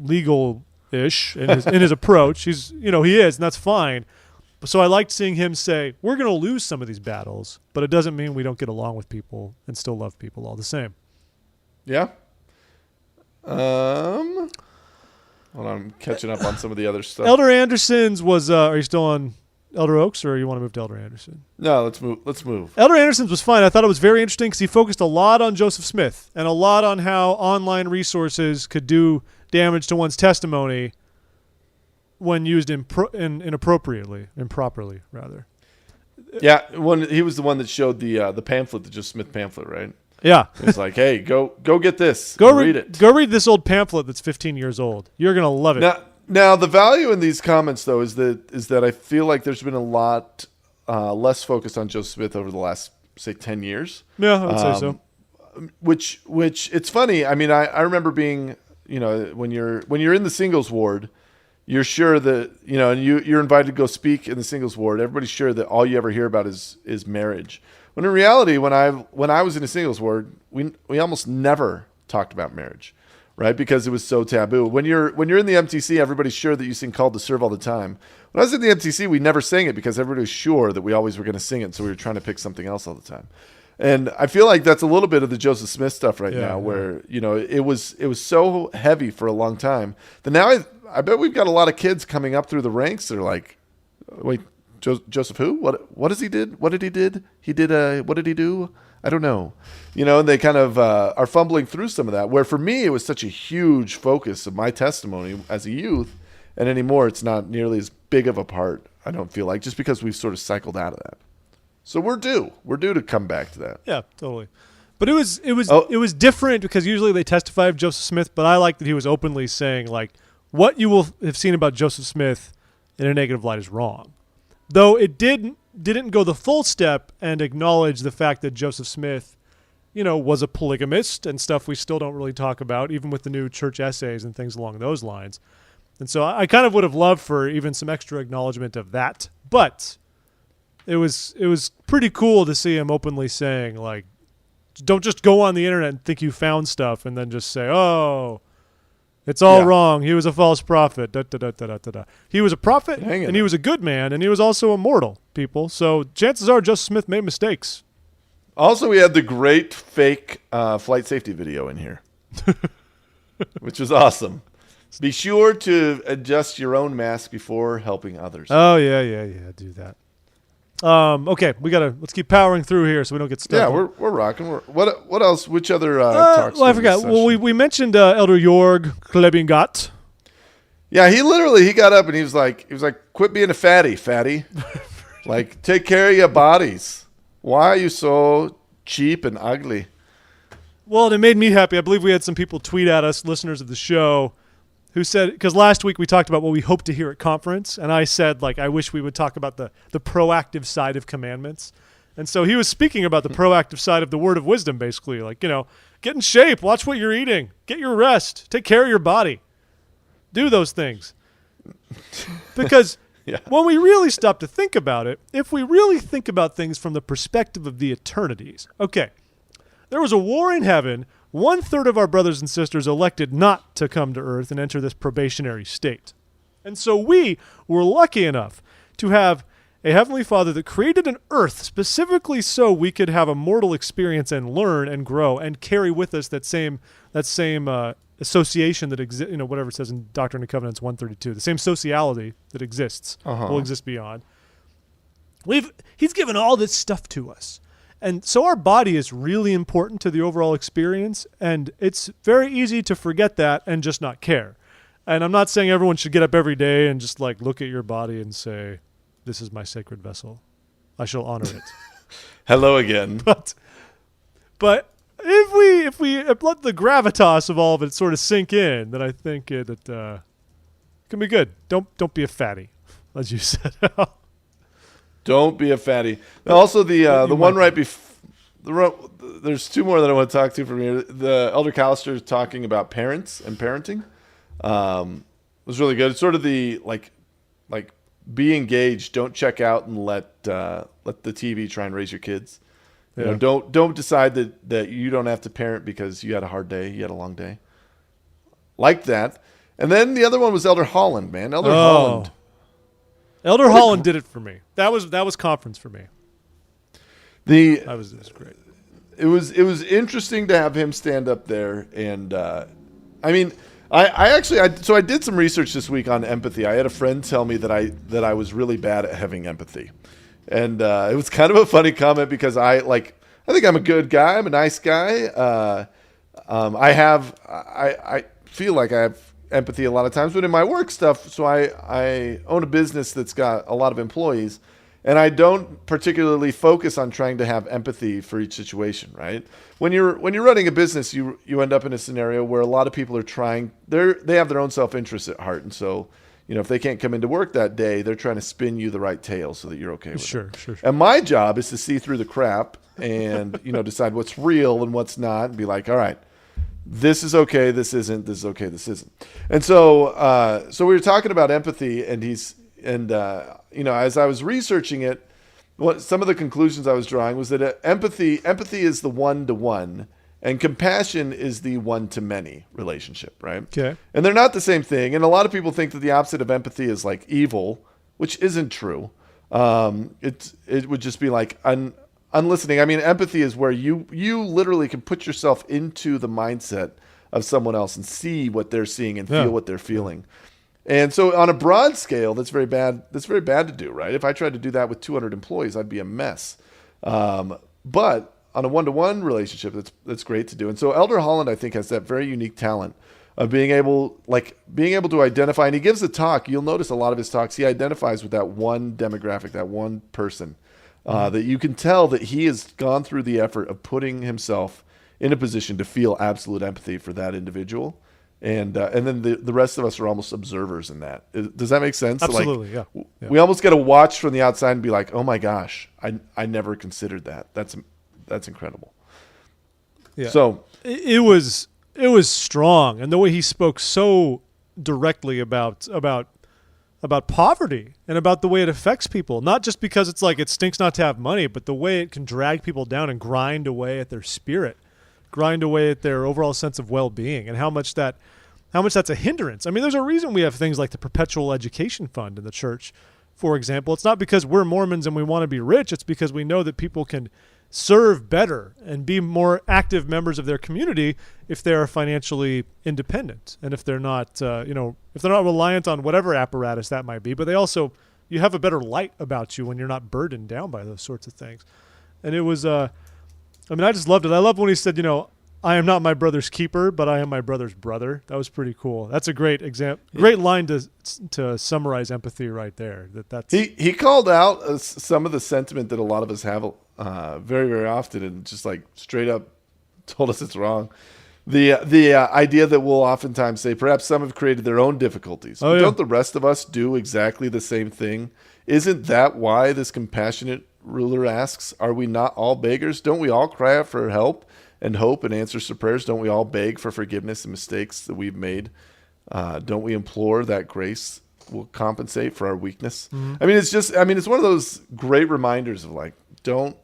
D: legal-ish in his approach. He's, he is, and that's fine. So I liked seeing him say, we're going to lose some of these battles, but it doesn't mean we don't get along with people and still love people all the same.
E: Yeah. Hold on, I'm catching up on some of the other stuff.
D: Elder Anderson's was, are you still on Elder Oaks, or you want to move to Elder Anderson?
E: No, let's move.
D: Elder Anderson's was fine. I thought it was very interesting because he focused a lot on Joseph Smith and a lot on how online resources could do damage to one's testimony when used improperly, rather.
E: Yeah, he was the one that showed the pamphlet, the Joseph Smith pamphlet, right?
D: Yeah.
E: It's like, hey, go get this.
D: Go
E: read it.
D: Go read this old pamphlet that's 15 years old. You're going to love it.
E: Now, the value in these comments, though, is that I feel like there's been a lot less focus on Joseph Smith over the last, say, 10 years.
D: Yeah, I would say so.
E: Which it's funny. I mean, I remember being, when you're in the singles ward, you're sure that, and you're invited to go speak in the singles ward. Everybody's sure that all you ever hear about is marriage. When in reality, when I was in a singles ward, we almost never talked about marriage. Right, because it was so taboo. When you're in the MTC, everybody's sure that you sing "Called to Serve" all the time. When I was in the MTC, we never sang it because everybody was sure that we always were going to sing it, so we were trying to pick something else all the time. And I feel like that's a little bit of the Joseph Smith stuff now, where it was so heavy for a long time that now I bet we've got a lot of kids coming up through the ranks. They're like, wait, Joseph who? What does he did? What did he did? What did he do? I don't know. And they kind of are fumbling through some of that, where for me, it was such a huge focus of my testimony as a youth, and anymore, it's not nearly as big of a part, I don't feel like, just because we've sort of cycled out of that. So we're due to come back to that.
D: Yeah, totally. But it was different because usually they testify of Joseph Smith, but I like that he was openly saying, like, what you will have seen about Joseph Smith in a negative light is wrong. Though it didn't go the full step and acknowledge the fact that Joseph Smith, was a polygamist and stuff we still don't really talk about, even with the new church essays and things along those lines. And so I kind of would have loved for even some extra acknowledgement of that. But it was pretty cool to see him openly saying, like, don't just go on the internet and think you found stuff and then just say, oh, it's all wrong. He was a false prophet. Da, da, da, da, da, da. He was a prophet, and he was a good man, and he was also immortal, people. So chances are Joseph Smith made mistakes.
E: Also, we had the great fake flight safety video in here, which was awesome. Be sure to adjust your own mask before helping others.
D: Oh, yeah. Do that. Okay, let's keep powering through here so we don't get stuck.
E: Yeah, we're rocking. What else? Which other talks?
D: Well, I forgot. Well, we mentioned Elder Jorg Klebingat.
E: Yeah, he got up and he was like, quit being a fatty. Like, take care of your bodies. Why are you so cheap and ugly?
D: Well, it made me happy. I believe we had some people tweet at us, listeners of the show, who said, because last week we talked about what we hope to hear at conference, and I said, like, I wish we would talk about the proactive side of commandments. And so he was speaking about the proactive side of the word of wisdom, basically. Like, get in shape, watch what you're eating, get your rest, take care of your body. Do those things. Because when we really stop to think about it, if we really think about things from the perspective of the eternities, okay, there was a war in heaven. 1/3 of our brothers and sisters elected not to come to earth and enter this probationary state. And so we were lucky enough to have a Heavenly Father that created an earth specifically so we could have a mortal experience and learn and grow and carry with us that same association that exists, whatever it says in Doctrine and Covenants 132, the same sociality that exists will exist beyond. He's given all this stuff to us. And so our body is really important to the overall experience, and it's very easy to forget that and just not care. And I'm not saying everyone should get up every day and just like look at your body and say, this is my sacred vessel. I shall honor it.
E: Hello again.
D: But if we let the gravitas of all of it sort of sink in, then I think it can be good. Don't be a fatty, as you said.
E: Don't be a fatty. Also, the one right before, there's two more that I want to talk to from here. The Elder Callister talking about parents and parenting was really good. It's sort of the like be engaged. Don't check out and let the TV try and raise your kids. Yeah. Don't decide that you don't have to parent because you had a hard day, you had a long day. Like that. And then the other one was Elder Holland, man. Elder Holland
D: did it for me. That was conference for me.
E: It
D: was great.
E: It was interesting to have him stand up there, and I mean, I did some research this week on empathy. I had a friend tell me that I was really bad at having empathy, and it was kind of a funny comment because I think I'm a good guy. I'm a nice guy. I feel like I have empathy a lot of times, but in my work stuff, so I own a business that's got a lot of employees, and I don't particularly focus on trying to have empathy for each situation, right? When you're running a business, you end up in a scenario where a lot of people are they have their own self-interest at heart, and so if they can't come into work that day, they're trying to spin you the right tale so that you're okay with it.
D: Sure.
E: And my job is to see through the crap and decide what's real and what's not, and be like, all right, this is okay, this isn't, this is okay, this isn't. And so we were talking about empathy, and as I was researching it, some of the conclusions I was drawing was that empathy is the one-to-one, and compassion is the one-to-many relationship, right? Okay. And they're not the same thing. And a lot of people think that the opposite of empathy is like evil, which isn't true. It would just be like unlistening. I mean, empathy is where you literally can put yourself into the mindset of someone else and see what they're seeing and feel what they're feeling. And so on a broad scale, that's very bad to do, right? If I tried to do that with 200 employees, I'd be a mess. But on a one-to-one relationship, that's great to do. And so Elder Holland, I think, has that very unique talent of being able to identify, and he gives a talk. You'll notice a lot of his talks, he identifies with that one demographic, that one person. That you can tell that he has gone through the effort of putting himself in a position to feel absolute empathy for that individual. And then the rest of us are almost observers in that. Does that make sense?
D: Absolutely,
E: yeah. We almost get to watch from the outside and be like, oh my gosh, I never considered that. That's incredible.
D: Yeah.
E: So
D: it was strong, and the way he spoke so directly about about poverty and about the way it affects people, not just because it's like it stinks not to have money, but the way it can drag people down and grind away at their spirit, grind away at their overall sense of well-being, and how much that's a hindrance. I mean, there's a reason we have things like the Perpetual Education Fund in the church, for example. It's not because we're Mormons and we want to be rich. It's because we know that people can serve better and be more active members of their community if they are financially independent and if they're not, if they're not reliant on whatever apparatus that might be. But you have a better light about you when you're not burdened down by those sorts of things. And it was, I just loved it. I love when he said, I am not my brother's keeper, but I am my brother's brother. That was pretty cool. That's a great great line to summarize empathy right there.
E: He called out some of the sentiment that a lot of us have very, very often, and just like straight up told us it's wrong. The idea that we'll oftentimes say, perhaps some have created their own difficulties.
D: Oh, yeah.
E: Don't the rest of us do exactly the same thing? Isn't that why this compassionate ruler asks, are we not all beggars? Don't we all cry out for help and hope and answers to prayers? Don't we all beg for forgiveness and mistakes that we've made? Don't we implore that grace will compensate for our weakness? Mm-hmm. It's one of those great reminders of like, don't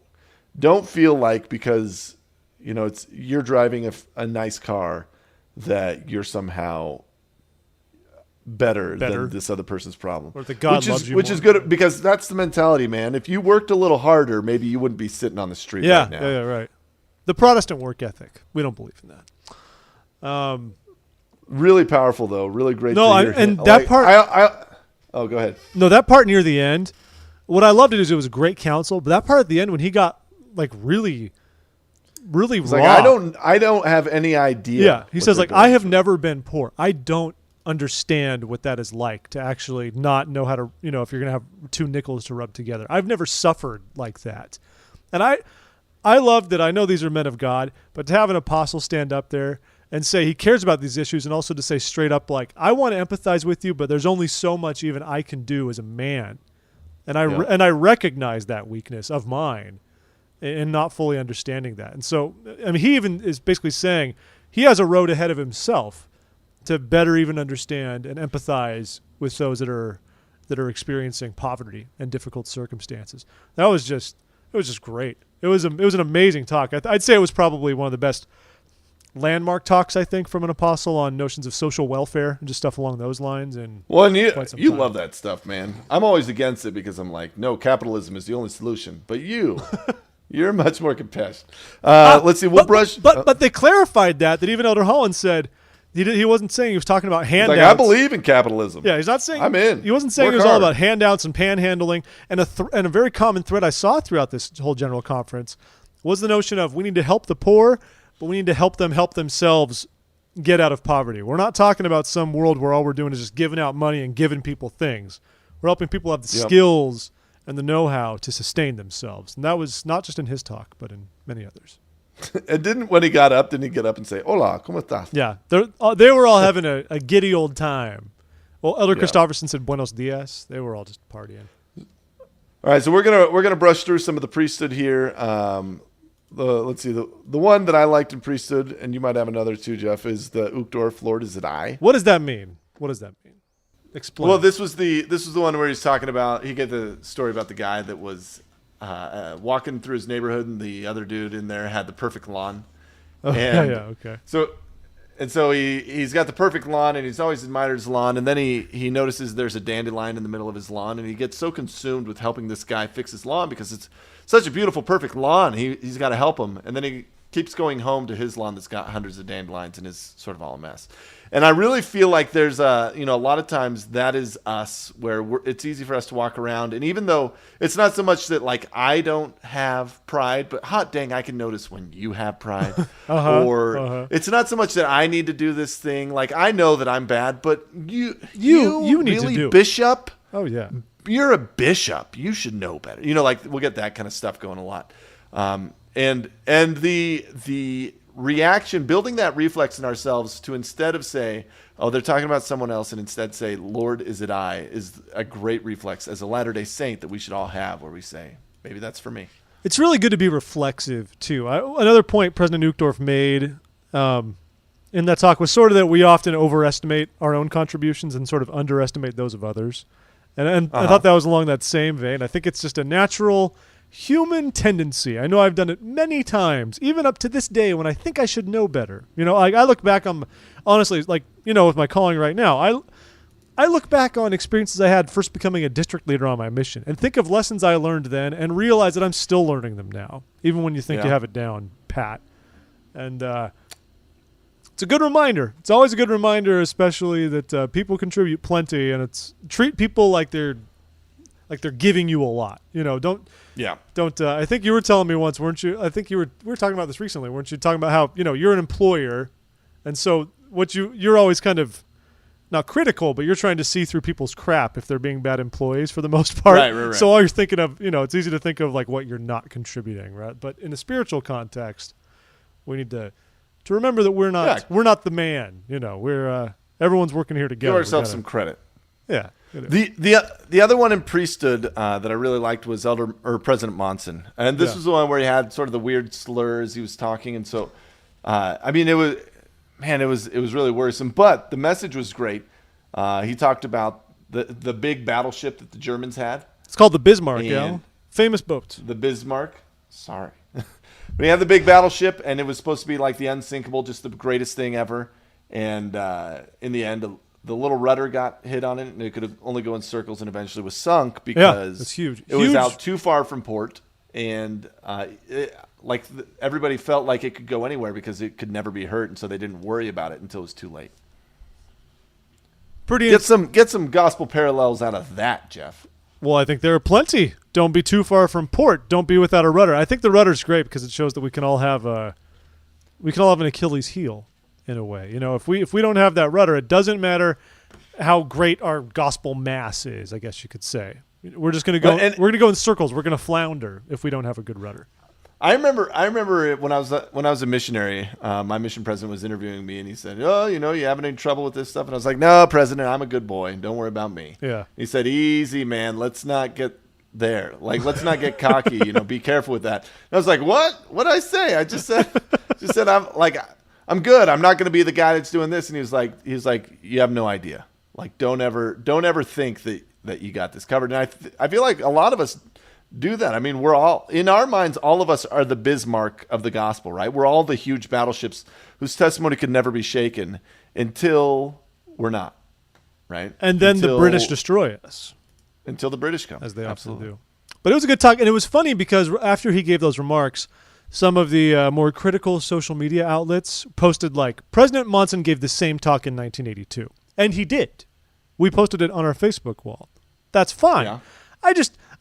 E: feel like because, you're driving a nice car that you're somehow better than this other person's problem.
D: Or that God loves you
E: which
D: more.
E: is good, because that's the mentality, man. If you worked a little harder, maybe you wouldn't be sitting on the street right now.
D: Yeah, right. The Protestant work ethic. We don't believe in that.
E: Really powerful, though. Really great.
D: No, that part.
E: Oh, go ahead.
D: No, that part near the end. What I loved it was great counsel, but that part at the end when he got like really, really raw.
E: Like, I don't have any idea.
D: Yeah, he says like, I have never been poor. I don't understand what that is like to actually not know how to, if you're gonna have two nickels to rub together. I've never suffered like that, and I love that. I know these are men of God, but to have an apostle stand up there and say he cares about these issues, and also to say straight up, like, I want to empathize with you, but there's only so much even I can do as a man. And I recognize that weakness of mine and not fully understanding that. And so, he even is basically saying he has a road ahead of himself to better even understand and empathize with those that are experiencing poverty and difficult circumstances. It was just great. It was an amazing talk. I'd say it was probably one of the best landmark talks, I think, from an apostle on notions of social welfare and just stuff along those lines. And
E: you love that stuff, man. I'm always against it because I'm like, no, capitalism is the only solution. But you're much more compassionate. Let's see.
D: But they clarified that even Elder Holland said he wasn't saying he was talking about handouts.
E: Like, I believe in capitalism.
D: Yeah, he's not saying
E: I'm in.
D: He wasn't saying it was all about handouts and panhandling. And a very common thread I saw throughout this whole general conference was the notion of we need to help the poor, but we need to help them help themselves get out of poverty. We're not talking about some world where all we're doing is just giving out money and giving people things. We're helping people have the skills and the know-how to sustain themselves. And that was not just in his talk, but in many others.
E: And when he got up, didn't he get up and say, "Hola, ¿cómo estás?"
D: Yeah, they were all having a giddy old time. Well, Elder Christofferson said "Buenos dias." They were all just partying.
E: All right, so we're gonna brush through some of the priesthood here. Let's see, the one that I liked in priesthood, and you might have another too, Jeff, is the Uchtdorf, Lord, is it I?
D: What does that mean? Explain.
E: Well, this was the one where he's talking about. He gave the story about the guy that was walking through his neighborhood, and the other dude in there had the perfect lawn.
D: Oh, okay.
E: So he's got the perfect lawn, and he's always admired his lawn. And then he notices there's a dandelion in the middle of his lawn, and he gets so consumed with helping this guy fix his lawn because it's such a beautiful, perfect lawn. He's got to help him, and then he keeps going home to his lawn that's got hundreds of dandelions and is sort of all a mess. And I really feel like there's a lot of times that is us where it's easy for us to walk around. And even though it's not so much that like I don't have pride, but hot dang, I can notice when you have pride. It's not so much that I need to do this thing. Like I know that I'm bad, but you need
D: really,
E: to do Bishop.
D: Oh yeah.
E: You're a bishop. You should know better. Like we'll get that kind of stuff going a lot. And the reaction, building that reflex in ourselves to instead of say, oh, they're talking about someone else, and instead say, Lord, is it I, is a great reflex as a Latter-day Saint that we should all have, where we say, maybe that's for me.
D: It's really good to be reflexive, too. Another point President Uchtdorf made in that talk was sort of that we often overestimate our own contributions and sort of underestimate those of others. And I thought that was along that same vein. I think it's just a natural human tendency. I know I've done it many times, even up to this day when I think I should know better. Like I look back on, honestly, like, with my calling right now, I look back on experiences I had first becoming a district leader on my mission and think of lessons I learned then and realize that I'm still learning them now, even when you think you have it down pat. And it's a good reminder. It's always a good reminder, especially that people contribute plenty, and it's treat people like they're giving you a lot. Don't. I think you were telling me once, weren't you? I think we were talking about this recently, weren't you? Talking about how you're an employer, and so you're always kind of not critical, but you're trying to see through people's crap if they're being bad employees for the most part.
E: Right.
D: So all you're thinking of, it's easy to think of like what you're not contributing, right? But in a spiritual context, we need to remember that we're not the man. We're everyone's working here together.
E: Give ourselves some credit.
D: Yeah.
E: The other one in priesthood that I really liked was President Monson, and this was the one where he had sort of the weird slurs he was talking, and so it was really worrisome, but the message was great. He talked about the big battleship that the Germans had.
D: It's called the Bismarck, famous boat.
E: The Bismarck. Sorry. But he had the big battleship, and it was supposed to be like the unsinkable, just the greatest thing ever. And in the end, the little rudder got hit on it, and it could only go in circles, and eventually was sunk because
D: it's huge.
E: It was out too far from port, and everybody felt like it could go anywhere because it could never be hurt, and so they didn't worry about it until it was too late. Get some gospel parallels out of that, Jeff.
D: Well, I think there are plenty. Don't be too far from port. Don't be without a rudder. I think the rudder's great because it shows that we can all have an Achilles heel in a way. If we don't have that rudder, it doesn't matter how great our gospel mass is, I guess you could say. We're just going to go. We're going to go in circles. We're going to flounder if we don't have a good rudder.
E: I remember when I was a missionary, my mission president was interviewing me, and he said, "Oh, you having any trouble with this stuff?" And I was like, "No, President, I'm a good boy. Don't worry about me."
D: Yeah.
E: He said, "Easy, man. Let's not get there. Like, let's not get cocky. Be careful with that." And I was like, "What? What did I say? I just said I'm good. I'm not going to be the guy that's doing this." And he was like, "You have no idea. Like, don't ever think that you got this covered." And I feel like a lot of us do that. I mean, we're all, in our minds, all of us are the Bismarck of the gospel, right? We're all the huge battleships whose testimony could never be shaken until we're not, right?
D: And then the British destroy us.
E: Until the British come.
D: As they often do. But it was a good talk, and it was funny because after he gave those remarks, some of the more critical social media outlets posted like, President Monson gave the same talk in 1982. And he did. We posted it on our Facebook wall. That's fine.
E: Yeah.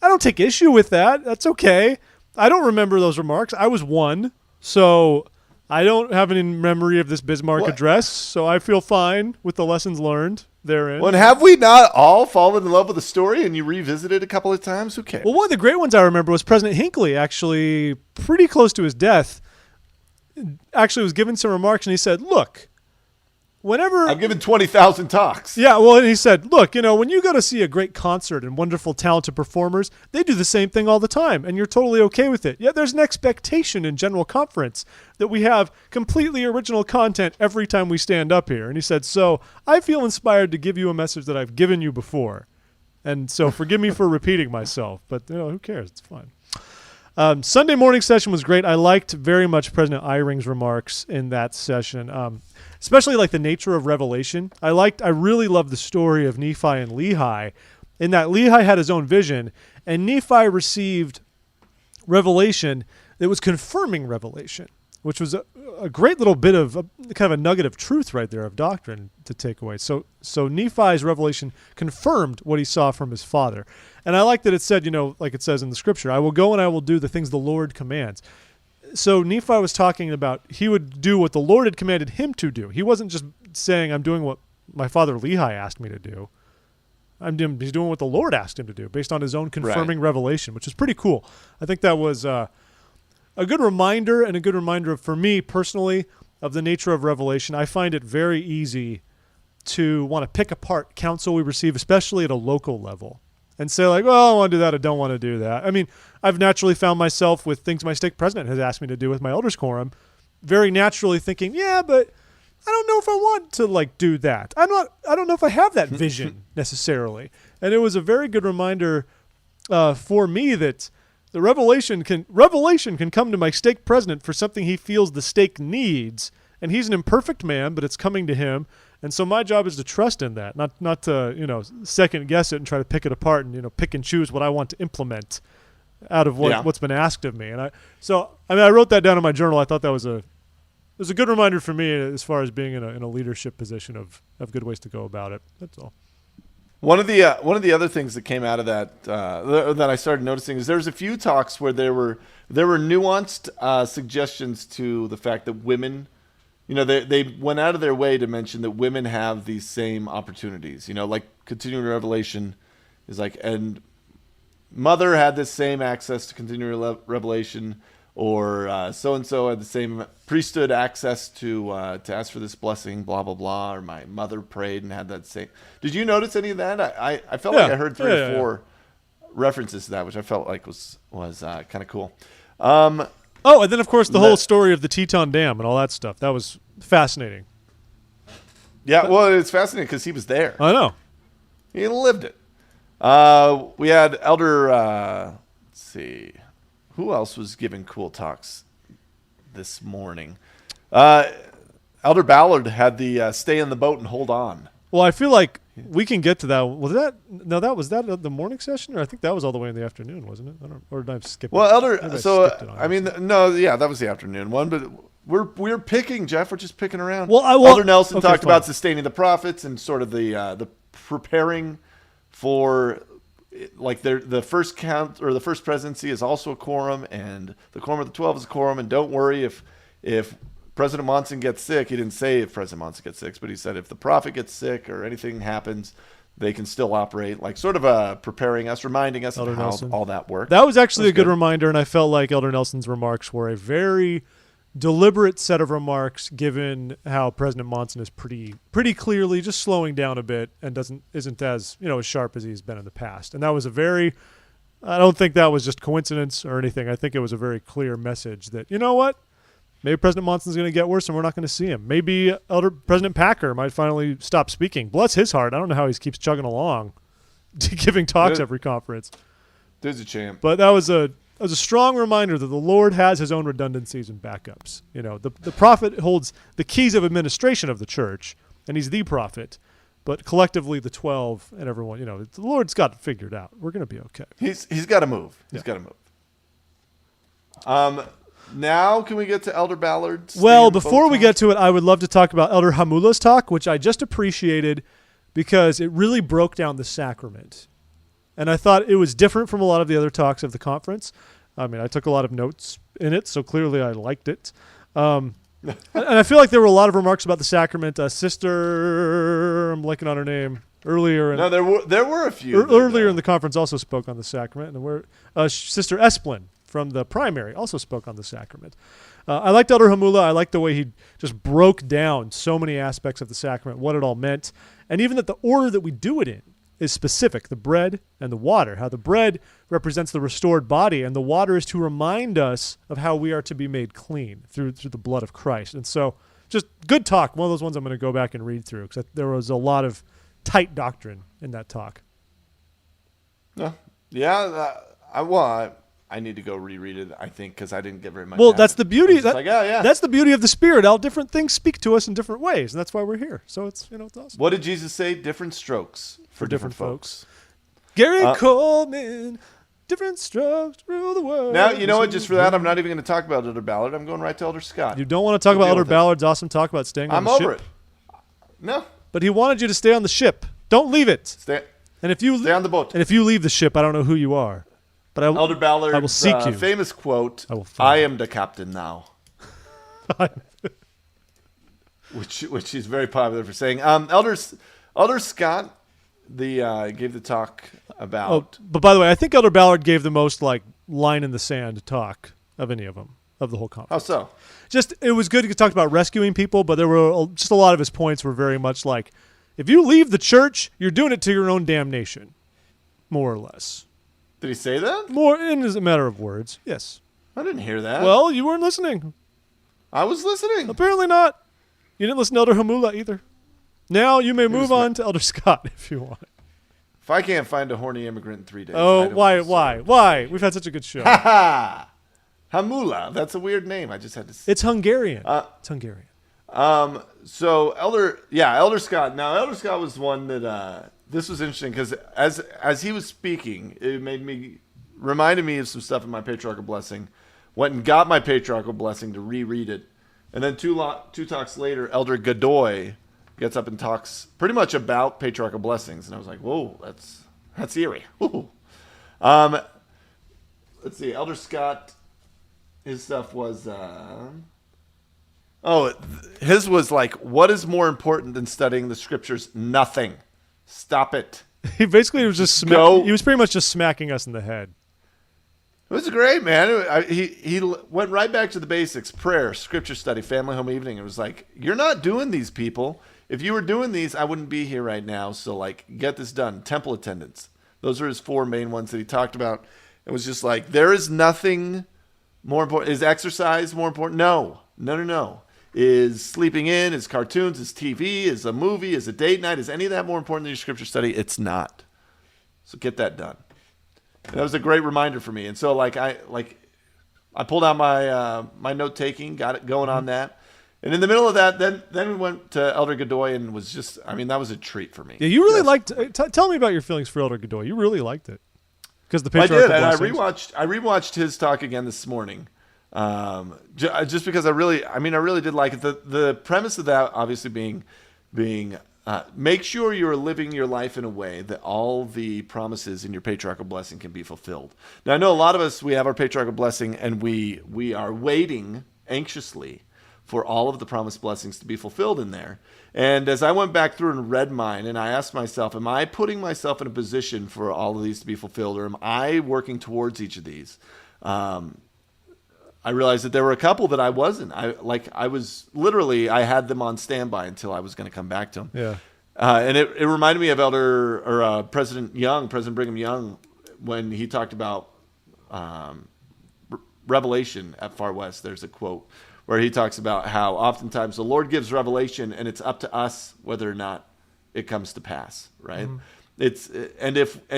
D: I don't take issue with that. That's okay. I don't remember those remarks. I was one, so I don't have any memory of this Bismarck address, so I feel fine with the lessons learned therein.
E: Well, and have we not all fallen in love with the story and you revisit it a couple of times? Who cares?
D: Well, one of the great ones I remember was President Hinckley, actually pretty close to his death, actually was given some remarks, and he said, look, whenever
E: I've given 20,000 talks.
D: Yeah, well, and he said, look, when you go to see a great concert and wonderful, talented performers, they do the same thing all the time, and you're totally okay with it. Yet there's an expectation in general conference that we have completely original content every time we stand up here. And he said, so I feel inspired to give you a message that I've given you before. And so forgive me for repeating myself, but who cares? It's fine. Sunday morning session was great. I liked very much President Eyring's remarks in that session. Especially like the nature of revelation. I really loved the story of Nephi and Lehi, in that Lehi had his own vision, and Nephi received revelation that was confirming revelation, which was a great little bit of kind of a nugget of truth right there, of doctrine to take away. So Nephi's revelation confirmed what he saw from his father. And I like that it said, like it says in the scripture, I will go and I will do the things the Lord commands. So Nephi was talking about he would do what the Lord had commanded him to do. He wasn't just saying, I'm doing what my father Lehi asked me to do. He's doing what the Lord asked him to do based on his own confirming revelation, which is pretty cool. I think that was a good reminder, and a good reminder for me personally of the nature of revelation. I find it very easy to want to pick apart counsel we receive, especially at a local level, and say like, well, I want to do that, I don't want to do that. I mean, I've naturally found myself with things my stake president has asked me to do with my elders quorum, very naturally thinking, yeah, but I don't know if I want to like do that. I don't know if I have that vision necessarily. And it was a very good reminder for me that the revelation can come to my stake president for something he feels the stake needs, and he's an imperfect man, but it's coming to him. And so my job is to trust in that, not to second guess it and try to pick it apart and pick and choose what I want to implement out of what's been asked of me. And I wrote that down in my journal. I thought that was a good reminder for me as far as being in a leadership position of good ways to go about it. That's all.
E: One of the other things that came out of that that I started noticing is there's a few talks where there were nuanced suggestions to the fact that women, they went out of their way to mention that women have these same opportunities. Like continuing revelation is like, and mother had the same access to continuing revelation, or so and so had the same priesthood access to ask for this blessing, blah blah blah. Or my mother prayed and had that same. Did you notice any of that? I felt like I heard three or four references to that, which I felt like was kind of cool.
D: And then of course the whole story of the Teton Dam and all that stuff. That was fascinating.
E: Yeah, well, it's fascinating because he was there.
D: I know.
E: He lived it. We had Elder. Let's see. Who else was giving cool talks this morning? Elder Ballard had the stay in the boat and hold on.
D: Well, I feel like we can get to that. Was that the morning session, or I think that was all the way in the afternoon, wasn't it? Or did I skip it?
E: Well, Elder. That was the afternoon one, but we're picking, Jeff. We're just picking around. Elder Nelson talked about sustaining the prophets and sort of the preparing for. Like the first count or the first presidency is also a quorum, and the quorum of the 12 is a quorum. And don't worry if President Monson gets sick. He didn't say if President Monson gets sick, but he said if the prophet gets sick or anything happens, they can still operate. Like sort of preparing us, reminding us of how all that works.
D: That was actually a good reminder, and I felt like Elder Nelson's remarks were a very deliberate set of remarks, given how President Monson is pretty clearly just slowing down a bit and isn't as as sharp as he's been in the past. And that was I don't think that was just coincidence or anything. I think it was a very clear message that maybe President Monson's going to get worse and we're not going to see him. Maybe President Packer might finally stop speaking. Bless his heart. I don't know how he keeps chugging along, giving talks every conference.
E: Dude's a champ.
D: But that was a strong reminder that the Lord has his own redundancies and backups. The prophet holds the keys of administration of the church, and he's the prophet. But collectively, the 12 and everyone, the Lord's got it figured out. We're going to be okay.
E: He's got to move. He's got to move. Now, can we get to Elder Ballard's?
D: Well, before we get to it, I would love to talk about Elder Hamula's talk, which I just appreciated because it really broke down the sacrament. And I thought it was different from a lot of the other talks of the conference. I mean, I took a lot of notes in it, so clearly I liked it. And I feel like there were a lot of remarks about the sacrament. Sister, I'm blanking on her name, earlier.
E: There were a few.
D: Earlier in the conference also spoke on the sacrament. And Sister Esplin from the primary also spoke on the sacrament. I liked Elder Hamula. I liked the way he just broke down so many aspects of the sacrament, what it all meant, and even that the order that we do it in is specific, the bread and the water, how the bread represents the restored body and the water is to remind us of how we are to be made clean through the blood of Christ. And so just good talk, one of those ones I'm going to go back and read through because there was a lot of tight doctrine in that talk.
E: I need to go reread it, I think, because I didn't get very much.
D: Well, that's the beauty.
E: That's
D: the beauty of the Spirit. All different things speak to us in different ways, and that's why we're here. So it's it's awesome.
E: What did Jesus say? Different strokes for different folks.
D: Gary Coleman, different strokes rule the world.
E: Now, you know what? Just for that, I'm not even going to talk about Elder Ballard. I'm going right to Elder Scott.
D: You don't want to talk about Elder Ballard's awesome talk about staying on the ship?
E: I'm over it. No.
D: But he wanted you to stay on the ship. Don't leave it.
E: Stay
D: on the boat. And if you leave the ship, I don't know who you are. But
E: Elder Ballard's
D: I will seek you.
E: Famous quote, I am the captain now. which is very popular for saying. Elder Scott gave the talk about.
D: But by the way, I think Elder Ballard gave the most line in the sand talk of any of them, of the whole conference.
E: How so?
D: Just, it was good. He talked about rescuing people, but there were just a lot of his points were very much like, if you leave the church, you're doing it to your own damnation, more or less.
E: Did he say that?
D: More in as a matter of words, yes.
E: I didn't hear that.
D: Well, you weren't listening.
E: I was listening.
D: Apparently not. You didn't listen to Elder Hamula either. Now you may move on to Elder Scott if you want.
E: If I can't find a horny immigrant in 3 days.
D: Oh,
E: I don't
D: why? We've had such a good show.
E: Ha ha! Hamula. That's a weird name. I just had to say.
D: It's Hungarian. It's Hungarian.
E: So Elder Scott. Now, Elder Scott was one that this was interesting because as he was speaking, it reminded me of some stuff in my patriarchal blessing. Went and got my patriarchal blessing to reread it, and then two talks later, Elder Godoy gets up and talks pretty much about patriarchal blessings, and I was like, whoa, that's eerie. Ooh. Let's see, Elder Scott, his stuff was. His was like, what is more important than studying the scriptures? Nothing. Stop it.
D: He basically was just he was pretty much just smacking us in the head.
E: It was great, man. He went right back to the basics: prayer, scripture study, family home evening. It was like, you're not doing these, people. If you were doing these, I wouldn't be here right now. So, like, get this done. Temple attendance. Those are his 4 main ones that he talked about. It was just like, there is nothing more important. Is exercise more important? No. Is sleeping in, is cartoons, is TV, is a movie, is a date night, is any of that more important than your scripture study? It's not. So get that done. And that was a great reminder for me. And so I pulled out my note taking, got it going on that. And in the middle of that, then we went to Elder Godoy and was just, that was a treat for me.
D: Yeah, you really liked. Tell me about your feelings for Elder Godoy. You really liked it because the patriarchal
E: I did,
D: blessings.
E: and I rewatched his talk again this morning. Just because I really did like it. The premise of that obviously being make sure you're living your life in a way that all the promises in your patriarchal blessing can be fulfilled. Now I know a lot of us, we have our patriarchal blessing and we are waiting anxiously for all of the promised blessings to be fulfilled in there. And as I went back through and read mine, and I asked myself, am I putting myself in a position for all of these to be fulfilled, or am I working towards each of these? I realized that there were a couple that I wasn't. I had them on standby until I was going to come back to them.
D: Yeah.
E: And it reminded me of President Brigham Young, when he talked about revelation at Far West. There's a quote where he talks about how oftentimes the Lord gives revelation and it's up to us whether or not it comes to pass, right? Mm-hmm.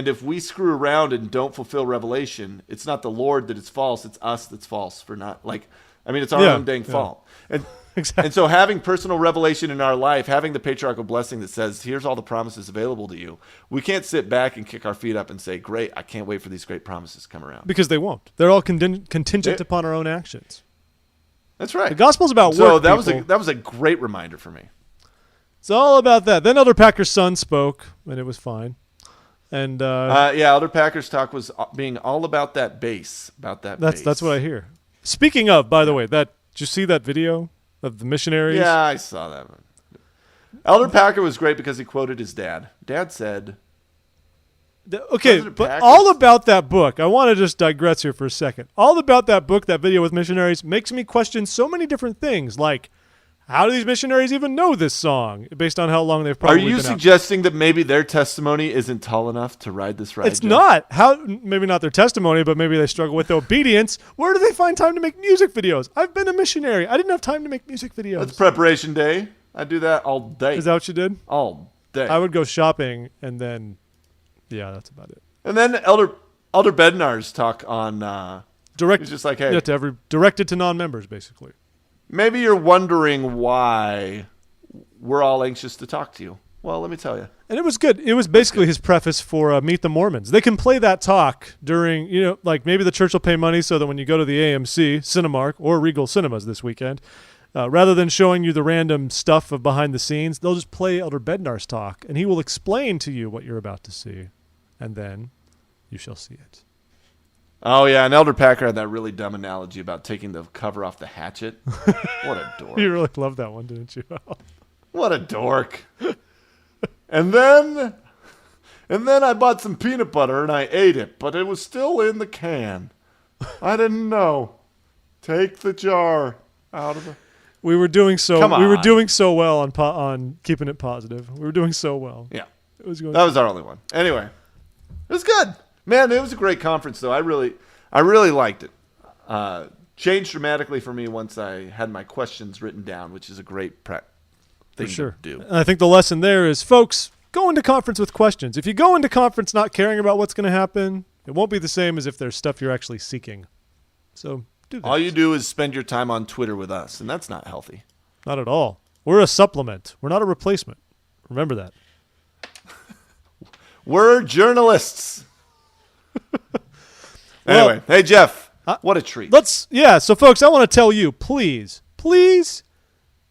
E: If we screw around and don't fulfill revelation, it's not the Lord that is false, it's us that's false for not it's our own dang fault. And
D: exactly.
E: And so having personal revelation in our life, having the patriarchal blessing that says, here's all the promises available to you, we can't sit back and kick our feet up and say, great, I can't wait for these great promises to come around.
D: Because they won't. They're all contingent upon our own actions.
E: That's right.
D: The gospel's about work.
E: So that was a great reminder for me.
D: It's all about that. Then Elder Packer's son spoke, and it was fine. And
E: Elder Packer's talk was being all about that bass,
D: That's what I hear. Speaking of, by the way, did you see that video of the missionaries?
E: Yeah, I saw that one. Elder Packer was great because he quoted his dad. Dad said,
D: okay, but all about that book, I want to just digress here for a second. All about that book, that video with missionaries, makes me question so many different things, like, how do these missionaries even know this song based on how long they've probably been out?
E: Are you suggesting that maybe their testimony isn't tall enough to ride this ride?
D: It's not. Maybe not their testimony, but maybe they struggle with obedience. Where do they find time to make music videos? I've been a missionary. I didn't have time to make music videos.
E: It's preparation day. I do that all day.
D: Is that what you did?
E: All day.
D: I would go shopping and then, yeah, that's about it.
E: And then Elder Bednar's talk on
D: direct.
E: He's just like, hey,
D: directed to non-members, basically.
E: Maybe you're wondering why we're all anxious to talk to you. Well, let me tell you.
D: And it was good. It was basically his preface for Meet the Mormons. They can play that talk during, maybe the church will pay money so that when you go to the AMC, Cinemark, or Regal Cinemas this weekend, rather than showing you the random stuff of behind the scenes, they'll just play Elder Bednar's talk, and he will explain to you what you're about to see, and then you shall see it.
E: Oh, yeah, and Elder Packer had that really dumb analogy about taking the cover off the hatchet. What a dork.
D: You really loved that one, didn't you?
E: What a dork. And then I bought some peanut butter and I ate it, but it was still in the can. I didn't know. Take the jar out of the...
D: We were doing so well on keeping it positive. We were doing so well.
E: Yeah.
D: It was going.
E: That was our only one. Anyway, it was good. Man, it was a great conference, though. I really liked it. Changed dramatically for me once I had my questions written down, which is a great thing
D: sure.
E: to do.
D: And I think the lesson there is, folks, go into conference with questions. If you go into conference not caring about what's going to happen, it won't be the same as if there's stuff you're actually seeking. So do that.
E: All you do is spend your time on Twitter with us, and that's not healthy.
D: Not at all. We're a supplement. We're not a replacement. Remember that.
E: We're journalists. Anyway, hey, Jeff, what a treat.
D: So folks, I want to tell you, please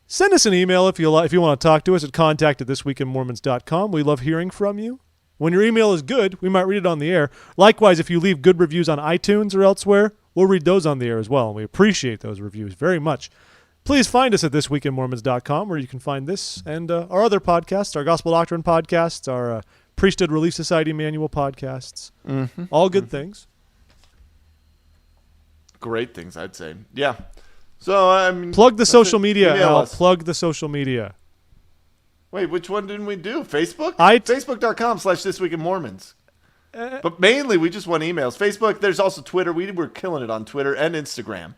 D: send us an email if you want to talk to us at contact@thisweekinmormons.com. We love hearing from you. When your email is good, we might read it on the air. Likewise, if you leave good reviews on iTunes or elsewhere, we'll read those on the air as well, and we appreciate those reviews very much. Please find us at thisweekinmormons.com, where you can find this and our other podcasts, our Gospel Doctrine podcasts, our Priesthood Relief Society manual podcasts. Mm-hmm. All good things.
E: Great things, I'd say. Yeah. So, I mean,
D: plug the social media,
E: Email
D: Al.
E: us.
D: Plug the social media.
E: Wait, which one didn't we do? Facebook?
D: Facebook.com
E: Facebook.com/thisweekinmormons. But mainly, we just want emails. Facebook, there's also Twitter. We were killing it on Twitter and Instagram.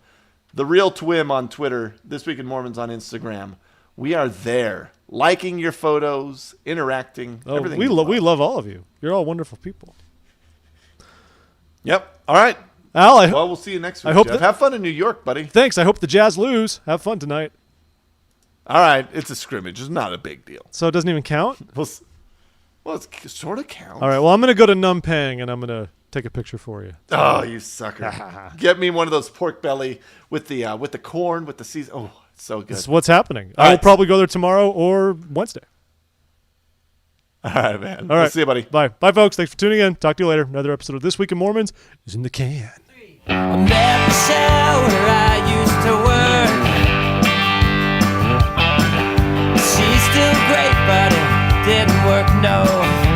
E: The Real Twim on Twitter, This Week in Mormons on Instagram. We are there, liking your photos, interacting, everything.
D: We love all of you. You're all wonderful people.
E: Yep. All right.
D: Al,
E: well, we'll see you next week, Jeff. Have fun in New York, buddy.
D: Thanks. I hope the Jazz lose. Have fun tonight.
E: All right. It's a scrimmage. It's not a big deal.
D: So it doesn't even count?
E: Well, it sort of counts.
D: All right. Well, I'm going to go to Numpang, and I'm going to take a picture for you.
E: Oh, you sucker. Get me one of those pork belly with the corn, with the season. Oh, it's so good.
D: This is what's happening.
E: All
D: I will
E: right.
D: probably go there tomorrow or Wednesday.
E: All right, man.
D: All right.
E: We'll see you, buddy.
D: Bye. Bye, folks. Thanks for tuning in. Talk to you later. Another episode of This Week in Mormons is in the can.
F: I met Michelle where I used to work. She's still great, but it didn't work, no.